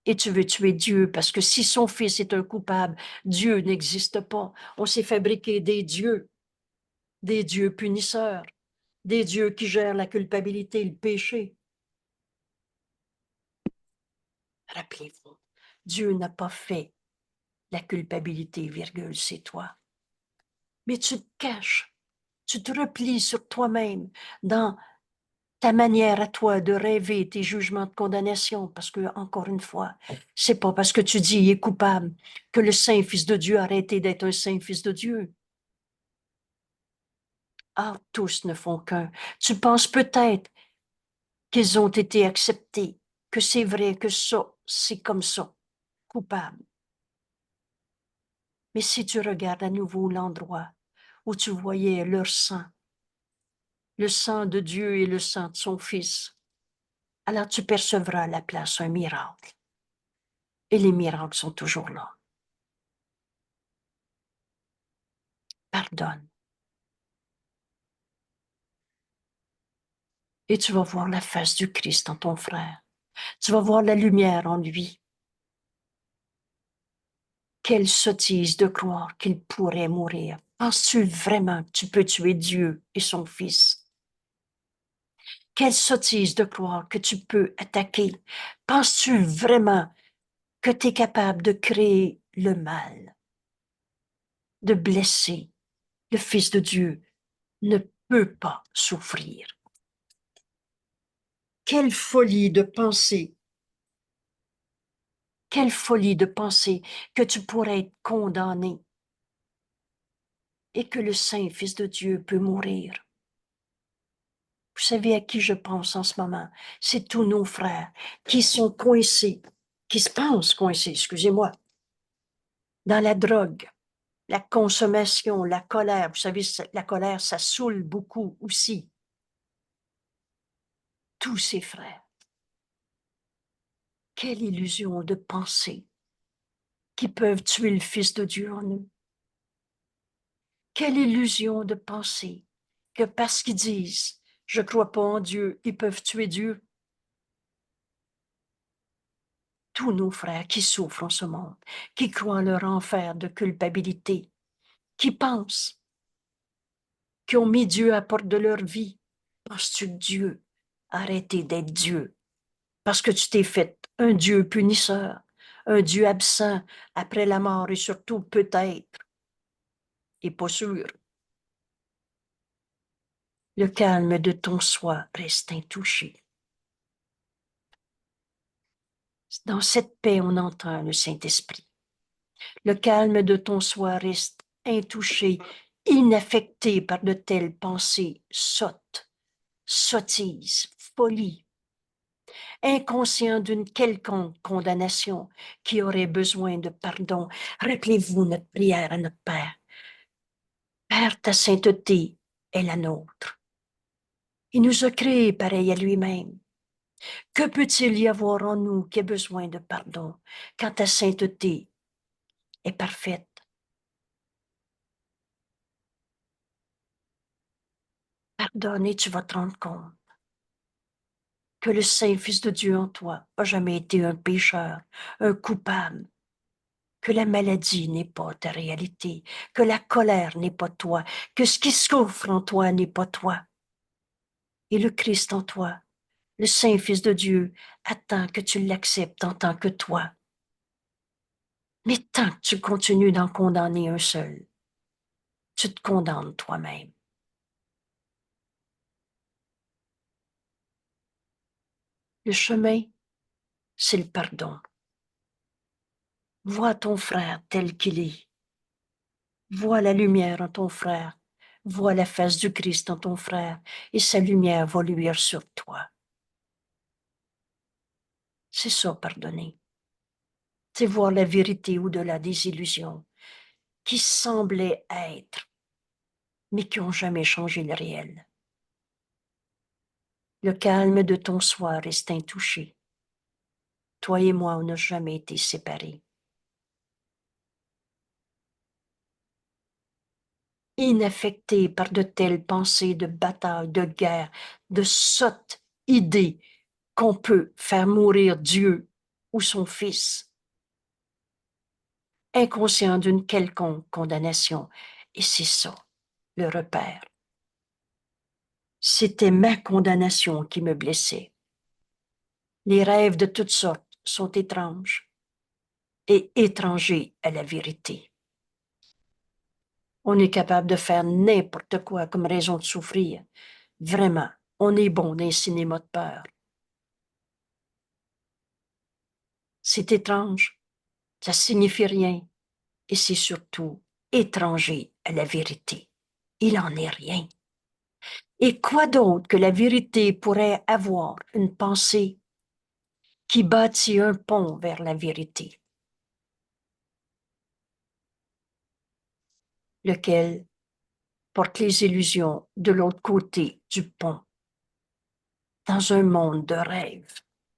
Et tu veux tuer Dieu parce que si son Fils est un coupable, Dieu n'existe pas. On s'est fabriqué des dieux punisseurs, des dieux qui gèrent la culpabilité et le péché. Rappelez-vous, Dieu n'a pas fait la culpabilité, virgule, c'est toi. Mais tu te caches, tu te replies sur toi-même dans ta manière à toi de rêver tes jugements de condamnation, parce que, encore une fois, c'est pas parce que tu dis il est coupable que le saint Fils de Dieu a arrêté d'être un saint Fils de Dieu. Ah, tous ne font qu'un. Tu penses peut-être qu'ils ont été acceptés, que c'est vrai que ça, c'est comme ça, coupable. Mais si tu regardes à nouveau l'endroit où tu voyais leur sang, le sang de Dieu et le sang de son Fils, alors tu percevras à la place un miracle. Et les miracles sont toujours là. Pardonne. Et tu vas voir la face du Christ en ton frère. Tu vas voir la lumière en lui. Quelle sottise de croire qu'il pourrait mourir. Penses-tu vraiment que tu peux tuer Dieu et son Fils? Quelle sottise de croire que tu peux attaquer. Penses-tu vraiment que tu es capable de créer le mal, de blesser? Le Fils de Dieu ne peut pas souffrir. Quelle folie de penser, quelle folie de penser que tu pourrais être condamné et que le Saint Fils de Dieu peut mourir. Vous savez à qui je pense en ce moment? C'est tous nos frères qui sont coincés, qui se pensent coincés, excusez-moi, dans la drogue, la consommation, la colère. Vous savez, la colère, ça saoule beaucoup aussi. Tous ces frères. Quelle illusion de penser qu'ils peuvent tuer le Fils de Dieu en nous. Quelle illusion de penser que parce qu'ils disent « je crois pas en Dieu », ils peuvent tuer Dieu. Tous nos frères qui souffrent en ce monde, qui croient en leur enfer de culpabilité, qui pensent, qui ont mis Dieu à porte de leur vie. Penses-tu que Dieu a arrêté d'être Dieu parce que tu t'es fait un Dieu punisseur, un Dieu absent après la mort et surtout peut-être, et pas sûr. Le calme de ton soi reste intouché. Dans cette paix, on entend le Saint-Esprit. Le calme de ton soi reste intouché, inaffecté par de telles pensées sottes, sottises, folies, inconscient d'une quelconque condamnation qui aurait besoin de pardon. Rappelez-vous notre prière à notre Père. Père, ta sainteté est la nôtre. Il nous a créés pareil à lui-même. Que peut-il y avoir en nous qui a besoin de pardon quand ta sainteté est parfaite? Pardonne et tu vas te rendre compte que le Saint-Fils de Dieu en toi n'a jamais été un pécheur, un coupable, que la maladie n'est pas ta réalité, que la colère n'est pas toi, que ce qui souffre en toi n'est pas toi. Et le Christ en toi, le Saint-Fils de Dieu, attend que tu l'acceptes en tant que toi. Mais tant que tu continues d'en condamner un seul, tu te condamnes toi-même. Le chemin, c'est le pardon. Vois ton frère tel qu'il est. Vois la lumière en ton frère. Vois la face du Christ en ton frère et sa lumière va luire sur toi. C'est ça, pardonner. C'est voir la vérité au-delà des illusions qui semblaient être, mais qui n'ont jamais changé le réel. Le calme de ton soi reste intouché. Toi et moi, on n'a jamais été séparés. Inaffectés par de telles pensées de bataille, de guerre, de sottes idées qu'on peut faire mourir Dieu ou son Fils, inconscient d'une quelconque condamnation. Et c'est ça, le repère. C'était ma condamnation qui me blessait. Les rêves de toutes sortes sont étranges et étrangers à la vérité. On est capable de faire n'importe quoi comme raison de souffrir. Vraiment, on est bon dans les cinémas de peur. C'est étrange, ça signifie rien et c'est surtout étranger à la vérité. Il en est rien. Et quoi d'autre que la vérité pourrait avoir une pensée qui bâtit un pont vers la vérité, lequel porte les illusions de l'autre côté du pont, dans un monde de rêve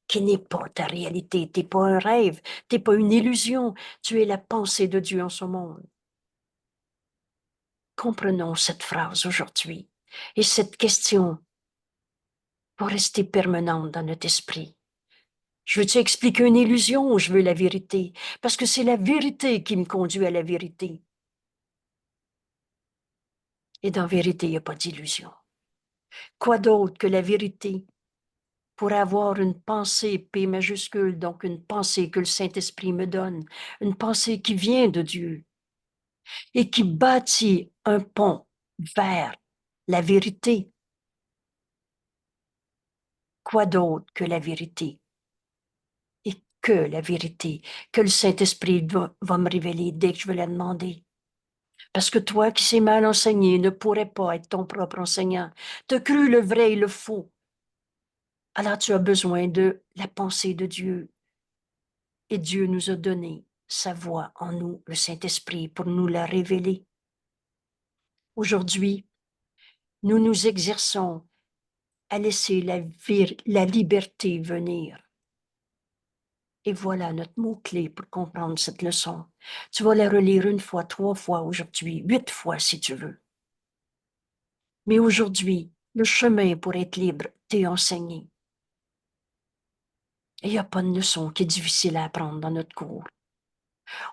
qui n'est pas ta réalité. Tu n'es pas un rêve, tu n'es pas une illusion, tu es la pensée de Dieu en ce monde. Comprenons cette phrase aujourd'hui et cette question pour rester permanente dans notre esprit. Je veux-tu expliquer une illusion ou je veux la vérité? Parce que c'est la vérité qui me conduit à la vérité. Et dans la vérité, il n'y a pas d'illusion. Quoi d'autre que la vérité pour avoir une pensée P majuscule, donc une pensée que le Saint-Esprit me donne, une pensée qui vient de Dieu et qui bâtit un pont vers la vérité. Quoi d'autre que la vérité? Et que la vérité, que le Saint-Esprit va me révéler dès que je vais la demander. Parce que toi qui sais mal enseigner ne pourrais pas être ton propre enseignant. Tu as cru le vrai et le faux. Alors tu as besoin de la pensée de Dieu. Et Dieu nous a donné sa voix en nous, le Saint-Esprit, pour nous la révéler. Aujourd'hui, nous nous exerçons à laisser la liberté venir. Et voilà notre mot-clé pour comprendre cette leçon. Tu vas la relire 1 fois, 3 fois aujourd'hui, 8 fois si tu veux. Mais aujourd'hui, le chemin pour être libre t'est enseigné. Et il n'y a pas de leçon qui est difficile à apprendre dans notre cours.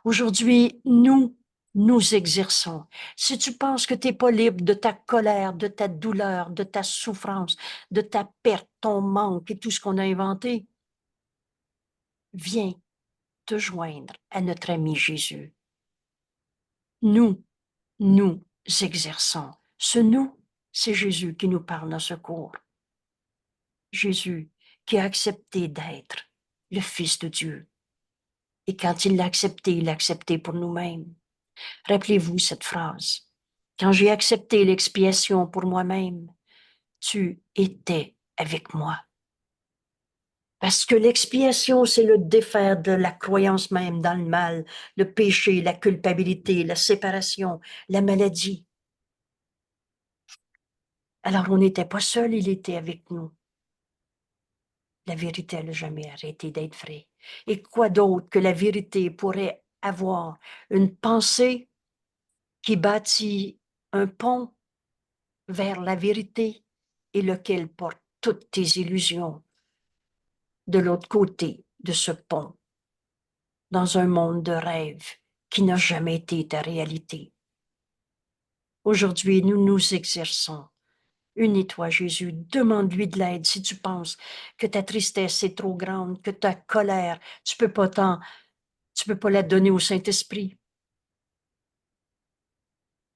Aujourd'hui, nous exerçons. Si tu penses que tu n'es pas libre de ta colère, de ta douleur, de ta souffrance, de ta perte, ton manque et tout ce qu'on a inventé, viens te joindre à notre ami Jésus. Nous exerçons. Ce nous, c'est Jésus qui nous parle dans ce cours. Jésus qui a accepté d'être le Fils de Dieu. Et quand il l'a accepté pour nous-mêmes. Rappelez-vous cette phrase. Quand j'ai accepté l'expiation pour moi-même, tu étais avec moi. Parce que l'expiation, c'est le défaire de la croyance même dans le mal, le péché, la culpabilité, la séparation, la maladie. Alors on n'était pas seul, il était avec nous. La vérité, elle n'a jamais arrêté d'être vraie. Et quoi d'autre que la vérité pourrait avoir une pensée qui bâtit un pont vers la vérité et lequel porte toutes tes illusions de l'autre côté de ce pont, dans un monde de rêve qui n'a jamais été ta réalité. Aujourd'hui, nous nous exerçons. Unis-toi, Jésus, demande-lui de l'aide si tu penses que ta tristesse est trop grande, que ta colère, tu peux pas la donner au Saint-Esprit.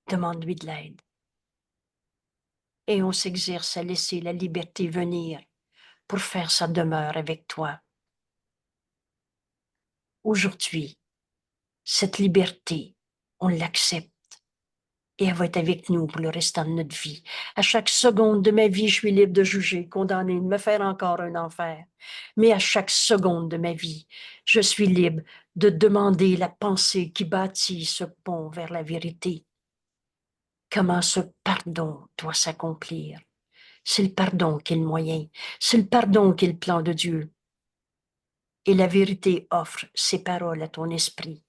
Demande-lui de l'aide. Et on s'exerce à laisser la liberté venir pour faire sa demeure avec toi. Aujourd'hui, cette liberté, on l'accepte et elle va être avec nous pour le restant de notre vie. À chaque seconde de ma vie, je suis libre de juger, condamner, de me faire encore un enfer. Mais à chaque seconde de ma vie, je suis libre de demander la pensée qui bâtit ce pont vers la vérité. Comment ce pardon doit s'accomplir. C'est le pardon qui est le moyen. C'est le pardon qui est le plan de Dieu. Et la vérité offre ses paroles à ton esprit,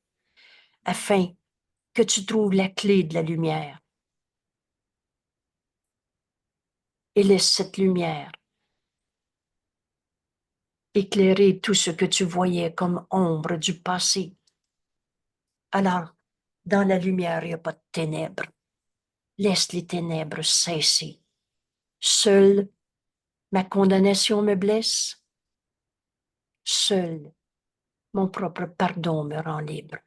afin que tu trouves la clé de la lumière. Et laisse cette lumière éclairer tout ce que tu voyais comme ombre du passé. Alors, dans la lumière, il n'y a pas de ténèbres. Laisse les ténèbres cesser. Seule ma condamnation me blesse. Seul mon propre pardon me rend libre.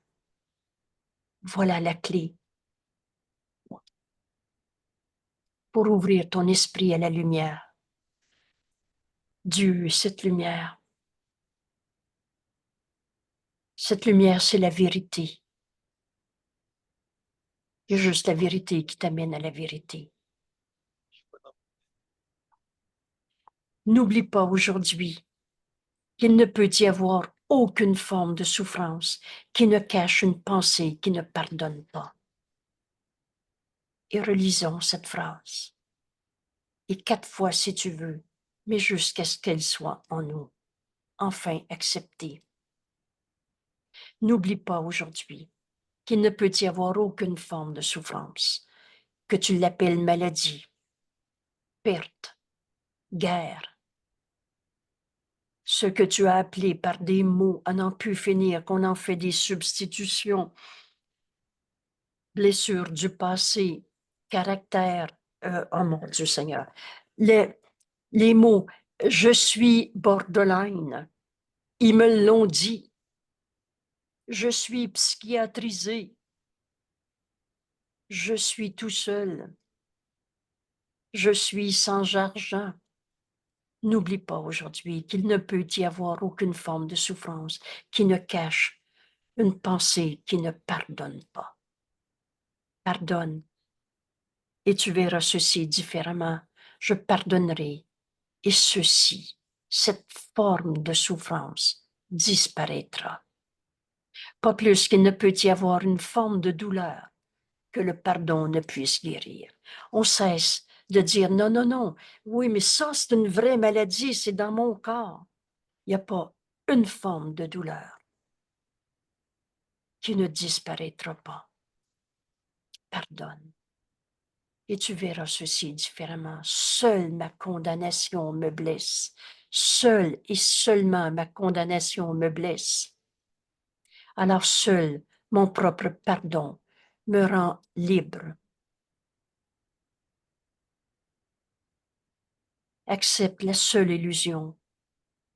Voilà la clé pour ouvrir ton esprit à la lumière. Dieu est cette lumière. Cette lumière, c'est la vérité. Il y a juste la vérité qui t'amène à la vérité. N'oublie pas aujourd'hui qu'il ne peut y avoir aucune forme de souffrance qui ne cache une pensée qui ne pardonne pas. et relisons cette phrase. Et 4 fois si tu veux, mais jusqu'à ce qu'elle soit en nous, enfin acceptée. N'oublie pas aujourd'hui qu'il ne peut y avoir aucune forme de souffrance, que tu l'appelles maladie, perte, guerre. Ce que tu as appelé par des mots à n'en plus finir, qu'on en fait des substitutions, blessures du passé, caractère, oh mon Dieu Seigneur, les mots « je suis borderline », ils me l'ont dit, je suis psychiatrisé, je suis tout seul, je suis sans argent. N'oublie pas aujourd'hui qu'il ne peut y avoir aucune forme de souffrance qui ne cache une pensée qui ne pardonne pas. Pardonne, et tu verras ceci différemment. Je pardonnerai, et ceci, cette forme de souffrance, disparaîtra. Pas plus qu'il ne peut y avoir une forme de douleur que le pardon ne puisse guérir. On cesse de dire non, non, non, oui, mais ça, c'est une vraie maladie, c'est dans mon corps. Il n'y a pas une forme de douleur qui ne disparaîtra pas. Pardonne. Et tu verras ceci différemment. Seule ma condamnation me blesse. Seule et seulement ma condamnation me blesse. Alors seul mon propre pardon me rend libre. Accepte la seule illusion.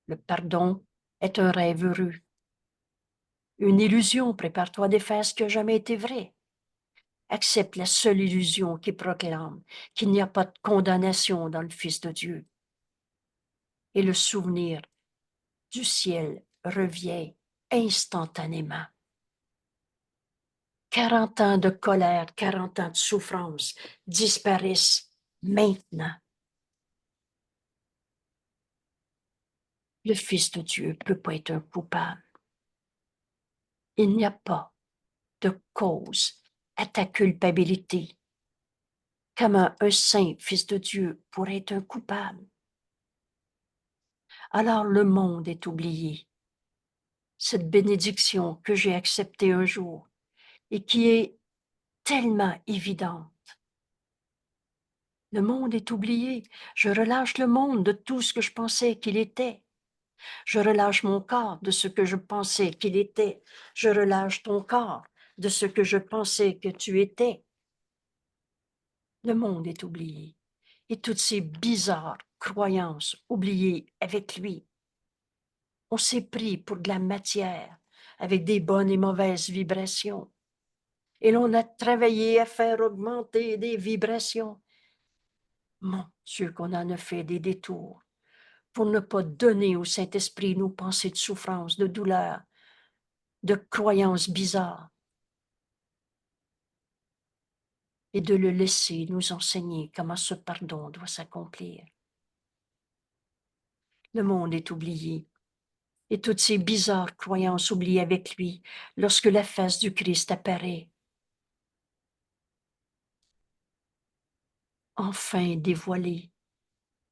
Le pardon est un rêve heureux. Une illusion, prépare-toi à défaire ce qui n'a jamais été vrai. Accepte la seule illusion qui proclame qu'il n'y a pas de condamnation dans le Fils de Dieu. Et le souvenir du ciel revient instantanément. 40 ans de colère, 40 ans de souffrance disparaissent maintenant. Le Fils de Dieu ne peut pas être un coupable. Il n'y a pas de cause à ta culpabilité. Comment un saint Fils de Dieu pourrait être un coupable? Alors le monde est oublié. Cette bénédiction que j'ai acceptée un jour et qui est tellement évidente. Le monde est oublié. Je relâche le monde de tout ce que je pensais qu'il était. Je relâche mon corps de ce que je pensais qu'il était. Je relâche ton corps de ce que je pensais que tu étais. Le monde est oublié. Et toutes ces bizarres croyances oubliées avec lui. On s'est pris pour de la matière avec des bonnes et mauvaises vibrations. Et l'on a travaillé à faire augmenter des vibrations. Mon Dieu, qu'on en a fait des détours pour ne pas donner au Saint-Esprit nos pensées de souffrance, de douleur, de croyances bizarres, et de le laisser nous enseigner comment ce pardon doit s'accomplir. Le monde est oublié, et toutes ces bizarres croyances oubliées avec lui lorsque la face du Christ apparaît. Enfin dévoilée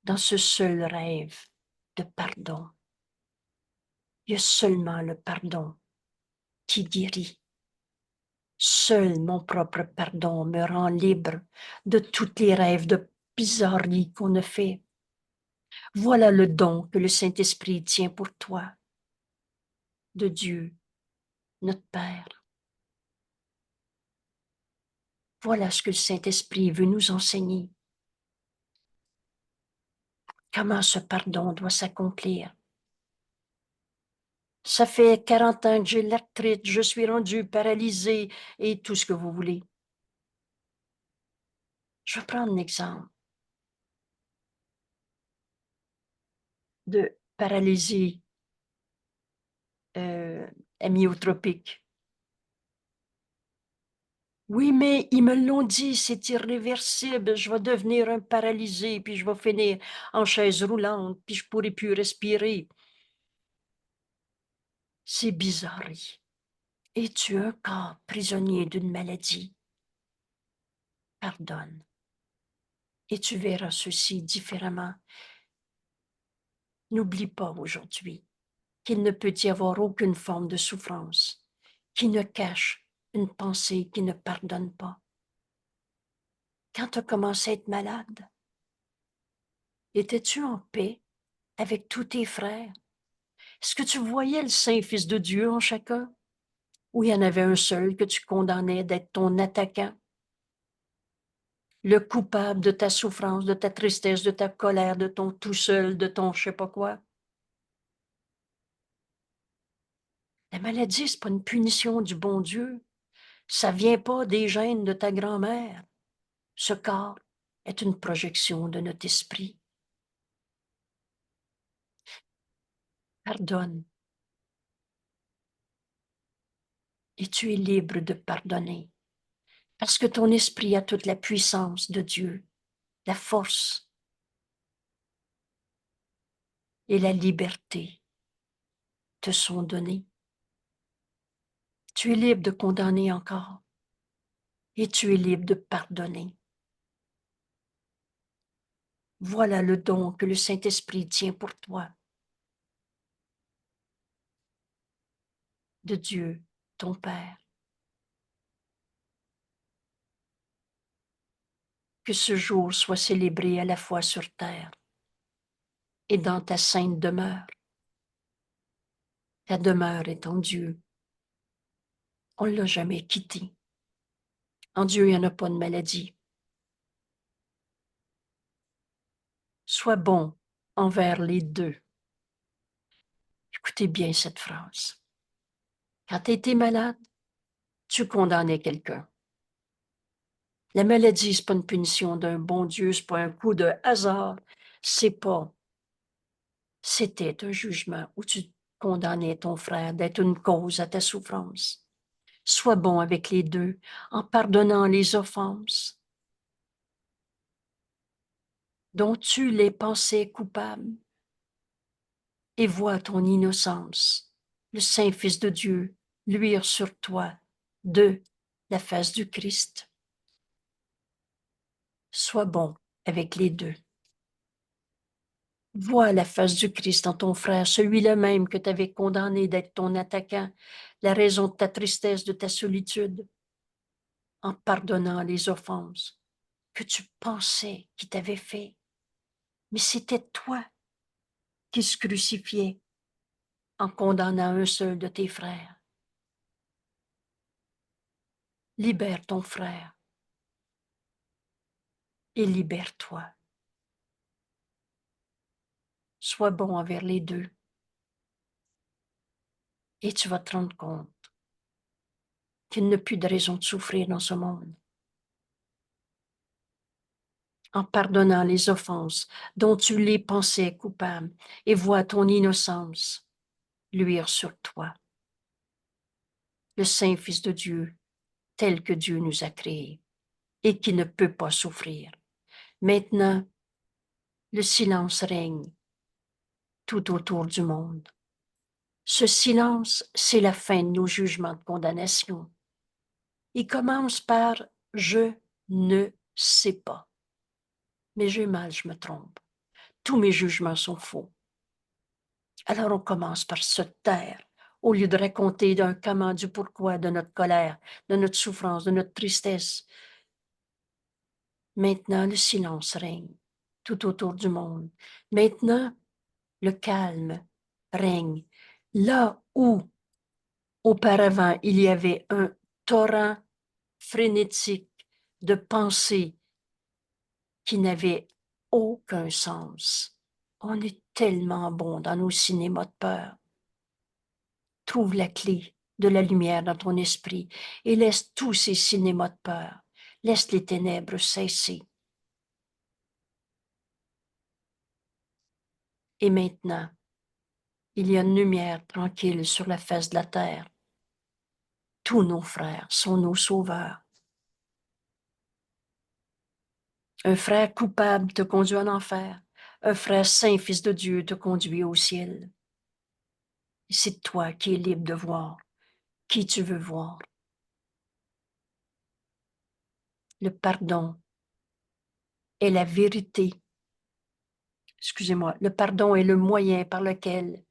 dans ce seul rêve de pardon. Il y a seulement le pardon qui guérit. Seul mon propre pardon me rend libre de tous les rêves de bizarrerie qu'on a fait. Voilà le don que le Saint-Esprit tient pour toi, de Dieu, notre Père. Voilà ce que le Saint-Esprit veut nous enseigner. Comment ce pardon doit s'accomplir. Ça fait 40 ans que j'ai l'arthrite, je suis rendue paralysée et tout ce que vous voulez. Je vais prendre un exemple de paralysie amyotropique. Oui, mais ils me l'ont dit, c'est irréversible, je vais devenir un paralysé, puis je vais finir en chaise roulante, puis je ne pourrai plus respirer. C'est bizarrerie. Es-tu un corps prisonnier d'une maladie? pardonne. Et tu verras ceci différemment. N'oublie pas aujourd'hui qu'il ne peut y avoir aucune forme de souffrance qui ne cache une pensée qui ne pardonne pas. Quand tu as commencé à être malade, étais-tu en paix avec tous tes frères? Est-ce que tu voyais le Saint-Fils de Dieu en chacun? Ou il y en avait un seul que tu condamnais d'être ton attaquant? Le coupable de ta souffrance, de ta tristesse, de ta colère, de ton tout seul, de ton je sais pas quoi? La maladie, c'est pas une punition du bon Dieu. Ça vient pas des gènes de ta grand-mère. Ce corps est une projection de notre esprit. Pardonne. Et tu es libre de pardonner. Parce que ton esprit a toute la puissance de Dieu, la force et la liberté te sont donnés. Tu es libre de condamner encore et tu es libre de pardonner. Voilà le don que le Saint-Esprit tient pour toi, de Dieu, ton Père. Que ce jour soit célébré à la fois sur terre et dans ta sainte demeure. Ta demeure est en Dieu. On ne l'a jamais quitté. En Dieu, il n'y en a pas de maladie. Sois bon envers les deux. Écoutez bien cette phrase. Quand tu étais malade, tu condamnais quelqu'un. La maladie, ce n'est pas une punition d'un bon Dieu, ce n'est pas un coup de hasard. C'était un jugement où tu condamnais ton frère d'être une cause à ta souffrance. Sois bon avec les deux en pardonnant les offenses dont tu les pensais coupables et vois ton innocence, le Saint-Fils de Dieu, luire sur toi de la face du Christ. Sois bon avec les deux. Vois la face du Christ en ton frère, celui-là même que tu avais condamné d'être ton attaquant, la raison de ta tristesse, de ta solitude, en pardonnant les offenses que tu pensais qu'il t'avait fait. Mais c'était toi qui se crucifiais en condamnant un seul de tes frères. Libère ton frère et libère-toi. Sois bon envers les deux et tu vas te rendre compte qu'il n'y a plus de raison de souffrir dans ce monde. En pardonnant les offenses dont tu les pensais coupables et vois ton innocence luire sur toi. Le Saint-Fils de Dieu, tel que Dieu nous a créés et qui ne peut pas souffrir. Maintenant, le silence règne tout autour du monde. Ce silence, c'est la fin de nos jugements de condamnation. Il commence par « je ne sais pas ». Mais j'ai mal, je me trompe. Tous mes jugements sont faux. Alors on commence par se taire, au lieu de raconter d'un comment, du pourquoi de notre colère, de notre souffrance, de notre tristesse. Maintenant, le silence règne tout autour du monde. Maintenant, le calme règne. Là où, auparavant, il y avait un torrent frénétique de pensées qui n'avaient aucun sens. On est tellement bon dans nos cinémas de peur. Trouve la clé de la lumière dans ton esprit et laisse tous ces cinémas de peur. Laisse les ténèbres cesser. Et maintenant, il y a une lumière tranquille sur la face de la terre. Tous nos frères sont nos sauveurs. Un frère coupable te conduit en enfer. Un frère saint, fils de Dieu, te conduit au ciel. Et c'est toi qui es libre de voir qui tu veux voir. le pardon est la vérité. Excusez-moi, le pardon est le moyen par lequel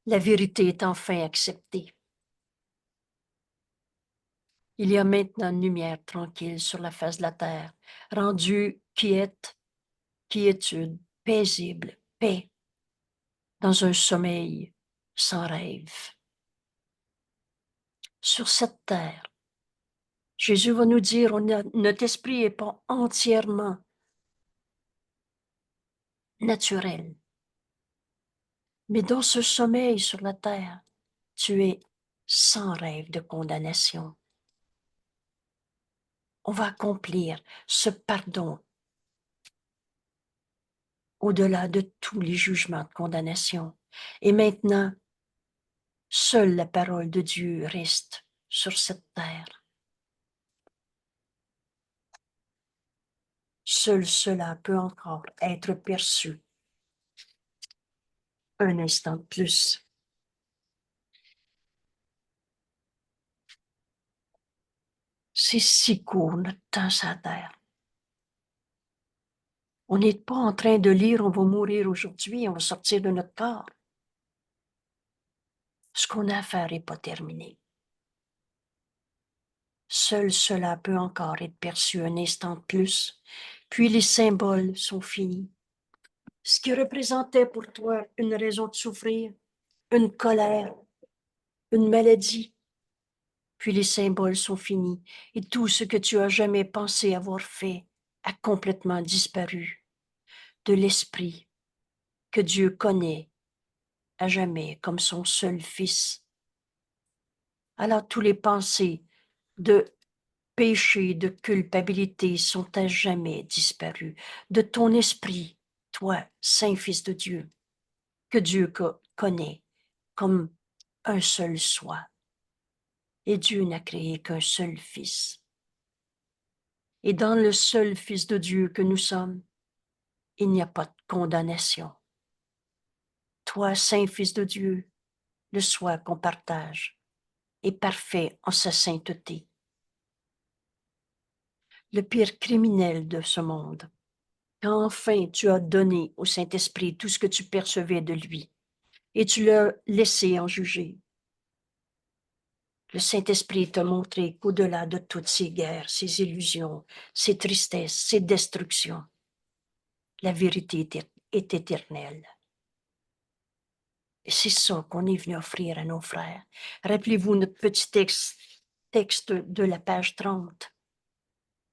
la vérité est enfin acceptée. Il y a maintenant une lumière tranquille sur la face de la terre, rendue quiétude, paisible, paix, dans un sommeil sans rêve. Sur cette terre, Jésus va nous dire, notre esprit n'est pas entièrement naturel, mais dans ce sommeil sur la terre, tu es sans rêve de condamnation. On va accomplir ce pardon au-delà de tous les jugements de condamnation. Et maintenant, seule la parole de Dieu reste sur cette terre. Seul cela peut encore être perçu un instant de plus. C'est si court notre temps sur la terre. On n'est pas en train de lire, on va mourir aujourd'hui, on va sortir de notre corps. Ce qu'on a à faire n'est pas terminé. Seul cela peut encore être perçu un instant de plus, puis les symboles sont finis. Ce qui représentait pour toi une raison de souffrir, une colère, une maladie, puis les symboles sont finis et tout ce que tu as jamais pensé avoir fait a complètement disparu de l'esprit que Dieu connaît à jamais comme son seul Fils. Alors tous les pensées de péché, de culpabilité sont à jamais disparues de ton esprit, toi, Saint-Fils de Dieu, que Dieu connaît comme un seul soi. Et Dieu n'a créé qu'un seul Fils. Et dans le seul Fils de Dieu que nous sommes, il n'y a pas de condamnation. Toi, Saint-Fils de Dieu, le soi qu'on partage est parfait en sa sainteté. Le pire criminel de ce monde, quand enfin tu as donné au Saint-Esprit tout ce que tu percevais de lui et tu l'as laissé en juger, le Saint-Esprit t'a montré qu'au-delà de toutes ces guerres, ces illusions, ces tristesses, ces destructions, la vérité est éternelle. Et c'est ça qu'on est venu offrir à nos frères. Rappelez-vous notre petit texte de la page 30.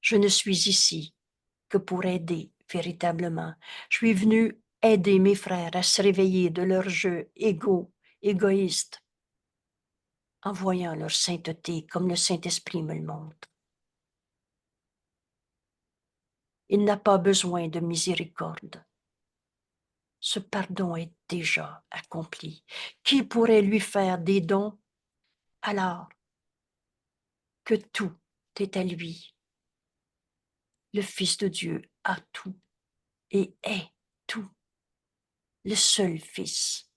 Je ne suis ici que pour aider véritablement. Je suis venu aider mes frères à se réveiller de leur jeu égoïste, en voyant leur sainteté comme le Saint-Esprit me le montre. Il n'a pas besoin de miséricorde. Ce pardon est déjà accompli. Qui pourrait lui faire des dons alors que tout est à lui? Le Fils de Dieu a tout et est tout, le seul Fils.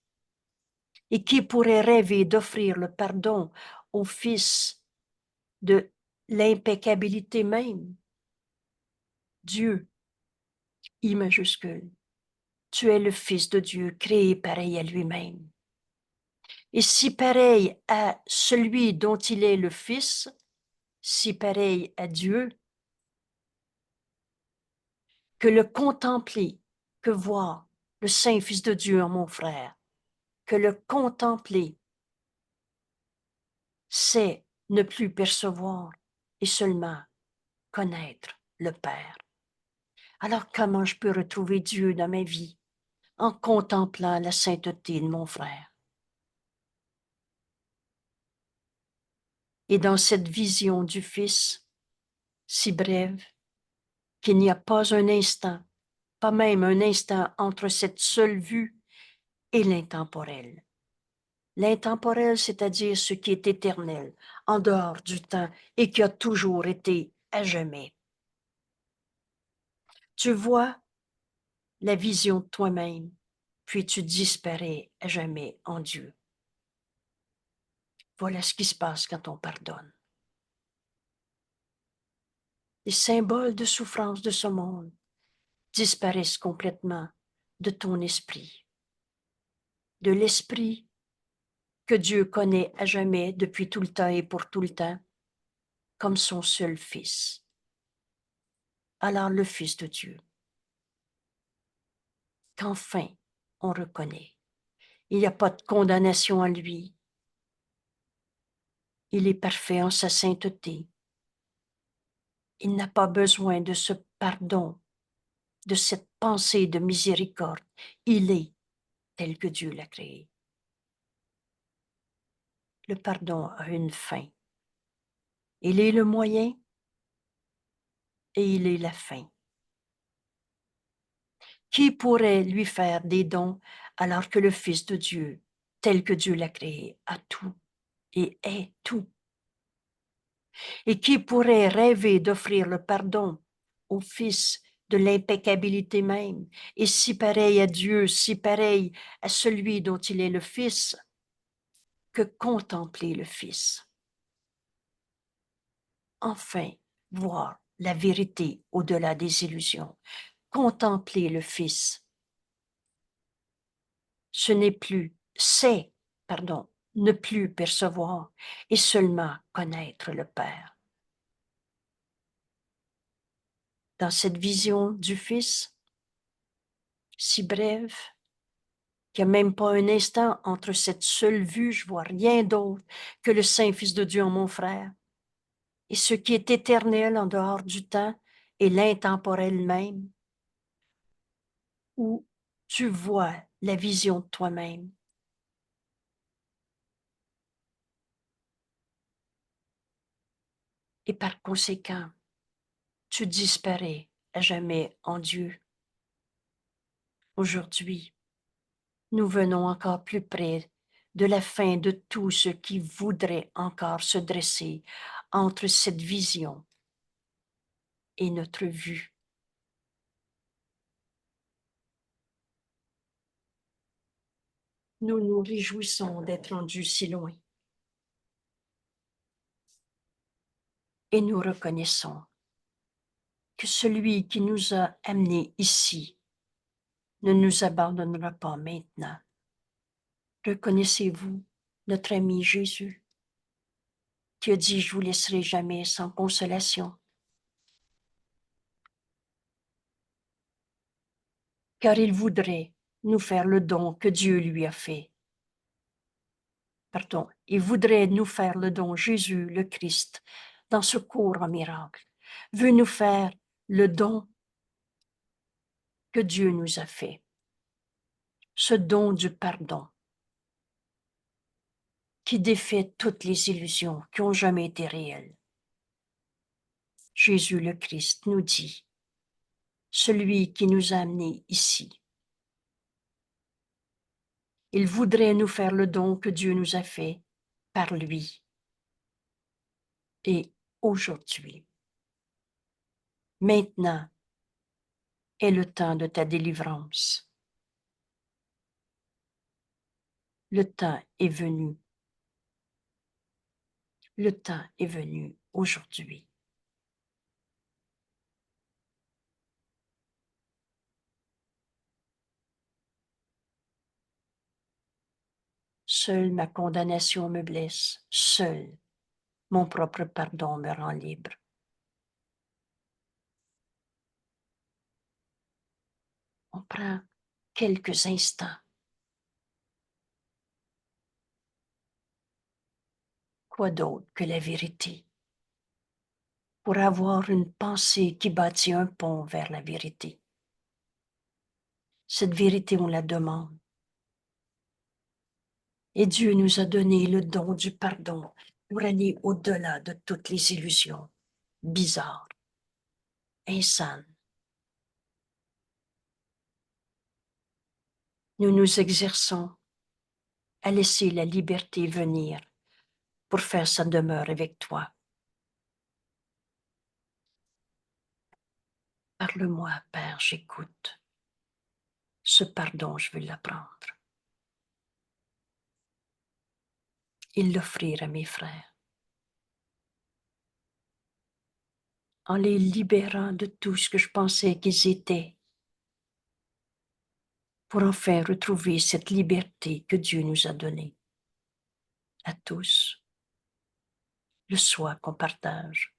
Et qui pourrait rêver d'offrir le pardon au Fils de l'impeccabilité même? Dieu, I majuscule, tu es le Fils de Dieu, créé pareil à lui-même. Et si pareil à celui dont il est le Fils, si pareil à Dieu, que le contempler, que voir le Saint-Fils de Dieu en mon frère, que le contempler, c'est ne plus percevoir et seulement connaître le Père. Alors comment je peux retrouver Dieu dans ma vie? En contemplant la sainteté de mon frère. Et dans cette vision du Fils, si brève, qu'il n'y a pas un instant, pas même un instant entre cette seule vue et l'intemporel. L'intemporel, c'est-à-dire ce qui est éternel, en dehors du temps et qui a toujours été à jamais. Tu vois la vision de toi-même, puis tu disparais à jamais en Dieu. Voilà ce qui se passe quand on pardonne. les symboles de souffrance de ce monde disparaissent complètement de ton esprit, de l'esprit que Dieu connaît à jamais depuis tout le temps et pour tout le temps, comme son seul Fils. Alors le Fils de Dieu, qu'enfin on reconnaît. Il n'y a pas de condamnation en lui. Il est parfait en sa sainteté. Il n'a pas besoin de ce pardon, de cette pensée de miséricorde. Il est tel que Dieu l'a créé. Le pardon a une fin. Il est le moyen et il est la fin. Qui pourrait lui faire des dons alors que le Fils de Dieu, tel que Dieu l'a créé, a tout et est tout? Et qui pourrait rêver d'offrir le pardon au Fils de l'impeccabilité même, et si pareil à Dieu, si pareil à celui dont il est le Fils, que contempler le Fils? Enfin, voir la vérité au-delà des illusions. Contempler le Fils. Ce n'est plus, c'est, pardon, ne plus percevoir et seulement connaître le Père. Dans cette vision du Fils, si brève, qu'il n'y a même pas un instant entre cette seule vue, je vois rien d'autre que le Saint-Fils de Dieu en mon frère, et ce qui est éternel en dehors du temps et l'intemporel même, où tu vois la vision de toi-même. Et par conséquent, tu disparais à jamais en Dieu. Aujourd'hui, nous venons encore plus près de la fin de tout ce qui voudrait encore se dresser entre cette vision et notre vue. Nous nous réjouissons d'être rendus si loin. Et nous reconnaissons que celui qui nous a amenés ici ne nous abandonnera pas maintenant. Reconnaissez-vous notre ami Jésus qui a dit « Je vous laisserai jamais sans consolation ». Car il voudrait nous faire le don que Dieu lui a fait. Pardon, il voudrait nous faire le don, Jésus, le Christ, dans ce cours en miracle, veut nous faire le don que Dieu nous a fait, ce don du pardon qui défait toutes les illusions qui ont jamais été réelles. Jésus le Christ nous dit, celui qui nous a amenés ici, il voudrait nous faire le don que Dieu nous a fait par lui. Et aujourd'hui, maintenant est le temps de ta délivrance. Le temps est venu. Le temps est venu aujourd'hui. Seule ma condamnation me blesse, seul mon propre pardon me rend libre. On prend quelques instants. Quoi d'autre que la vérité? Pour avoir une pensée qui bâtit un pont vers la vérité. Cette vérité, on la demande. Et Dieu nous a donné le don du pardon pour aller au-delà de toutes les illusions bizarres, insanes. Nous nous exerçons à laisser la liberté venir pour faire sa demeure avec toi. Parle-moi, Père, j'écoute. Ce pardon, je veux l'apprendre et l'offrir à mes frères. en les libérant de tout ce que je pensais qu'ils étaient, pour enfin retrouver cette liberté que Dieu nous a donnée à tous, le soi qu'on partage.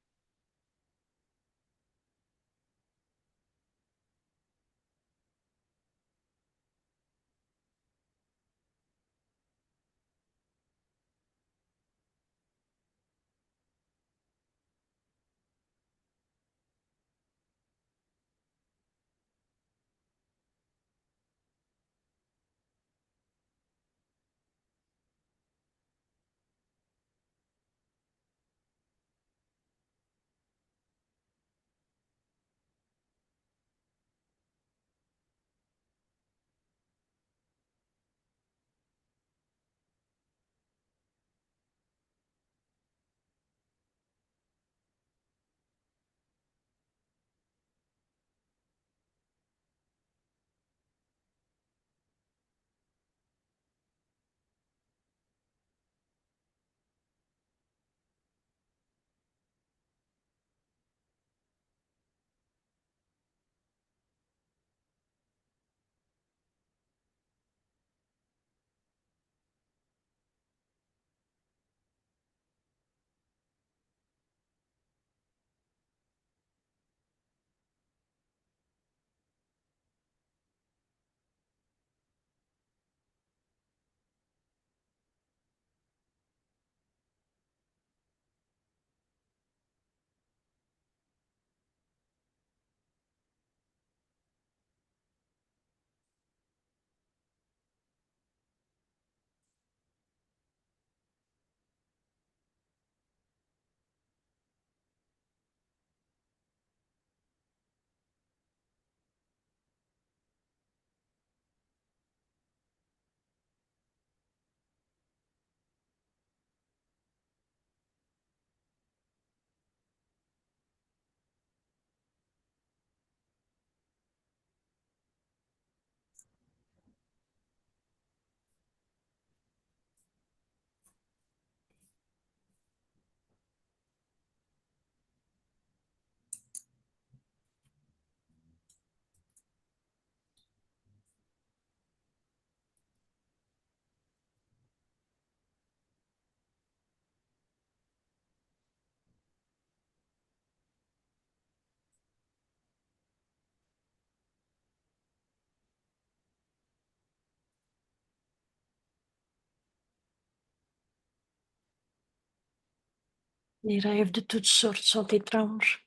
Les rêves de toutes sortes sont étranges,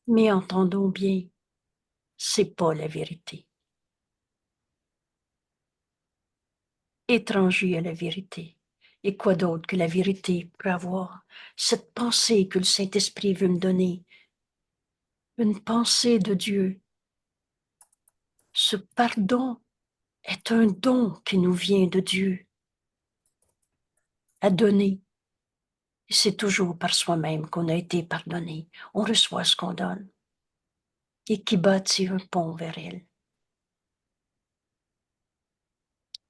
mais entendons bien, c'est pas la vérité. Étranger à la vérité. Et quoi d'autre que la vérité pour avoir cette pensée que le Saint-Esprit veut me donner, une pensée de Dieu. Ce pardon est un don qui nous vient de Dieu à donner. Et c'est toujours par soi-même qu'on a été pardonné. On reçoit ce qu'on donne et qui bâtit un pont vers elle,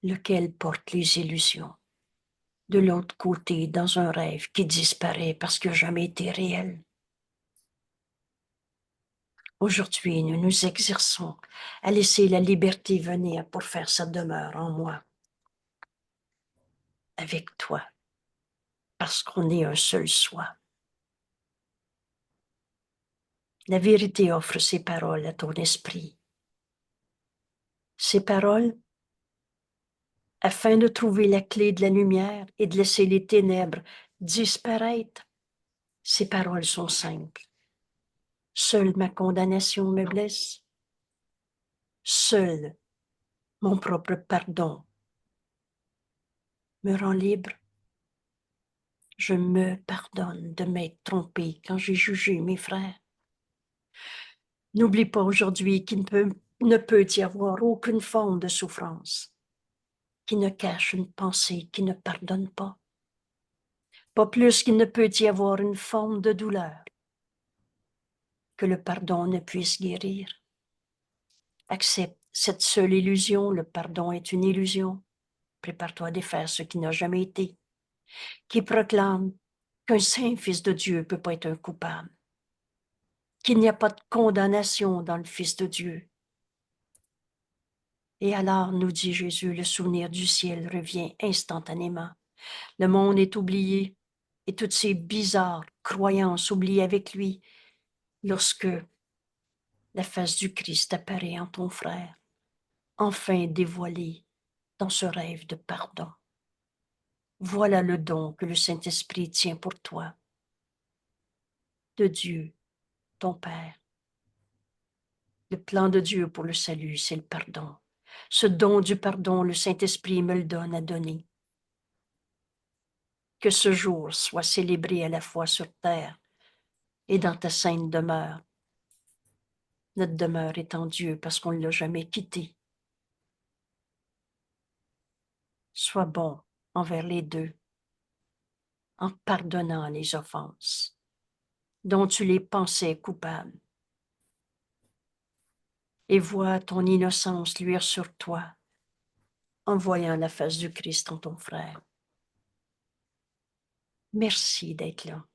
lequel porte les illusions. De l'autre côté, dans un rêve qui disparaît parce qu'il n'a jamais été réel. Aujourd'hui, nous nous exerçons à laisser la liberté venir pour faire sa demeure en moi, avec toi, parce qu'on est un seul soi. La vérité offre ses paroles à ton esprit. Ces paroles, afin de trouver la clé de la lumière et de laisser les ténèbres disparaître, ces paroles sont simples. Seule ma condamnation me blesse. Seul mon propre pardon me rend libre. Je me pardonne de m'être trompé quand j'ai jugé mes frères. N'oublie pas aujourd'hui qu'il ne peut y avoir aucune forme de souffrance qui ne cache une pensée qui ne pardonne pas. Pas plus qu'il ne peut y avoir une forme de douleur que le pardon ne puisse guérir. Accepte cette seule illusion, le pardon est une illusion. Prépare-toi à défaire ce qui n'a jamais été, qui proclame qu'un saint fils de Dieu ne peut pas être un coupable. qu'il n'y a pas de condamnation dans le Fils de Dieu. Et alors, nous dit Jésus, le souvenir du ciel revient instantanément. Le monde est oublié et toutes ces bizarres croyances oubliées avec lui lorsque la face du Christ apparaît en ton frère, enfin dévoilée dans ce rêve de pardon. Voilà le don que le Saint-Esprit tient pour toi, de Dieu, ton Père. Le plan de Dieu pour le salut, c'est le pardon. Ce don du pardon, le Saint-Esprit me le donne à donner. Que ce jour soit célébré à la fois sur terre et dans ta sainte demeure. Notre demeure est en Dieu parce qu'on ne l'a jamais quitté. Sois bon envers les deux, en pardonnant les offenses dont tu les pensais coupables. Et vois ton innocence luire sur toi en voyant la face du Christ en ton frère. Merci d'être là.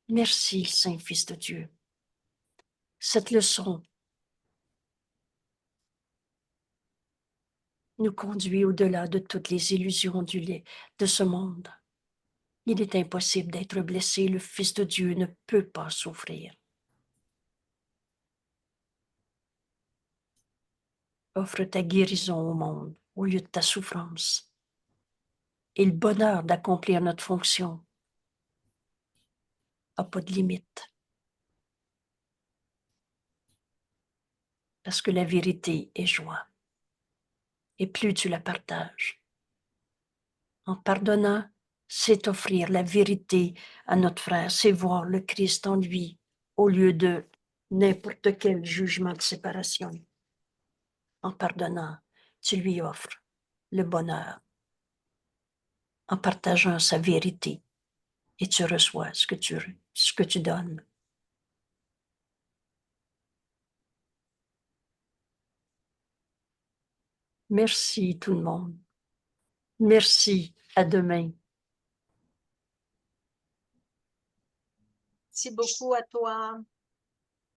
Merci, Saint-Fils de Dieu. Cette leçon nous conduit au-delà de toutes les illusions de ce monde. Il est impossible d'être blessé. Le Fils de Dieu ne peut pas souffrir. Offre ta guérison au monde au lieu de ta souffrance et le bonheur d'accomplir notre fonction n'a pas de limite. Parce que la vérité est joie. Et plus tu la partages. En pardonnant, c'est offrir la vérité à notre frère, c'est voir le Christ en lui au lieu de n'importe quel jugement de séparation. En pardonnant, tu lui offres le bonheur. En partageant sa vérité, et tu reçois ce que tu donnes. Merci tout le monde. Merci. À demain. Merci beaucoup à toi.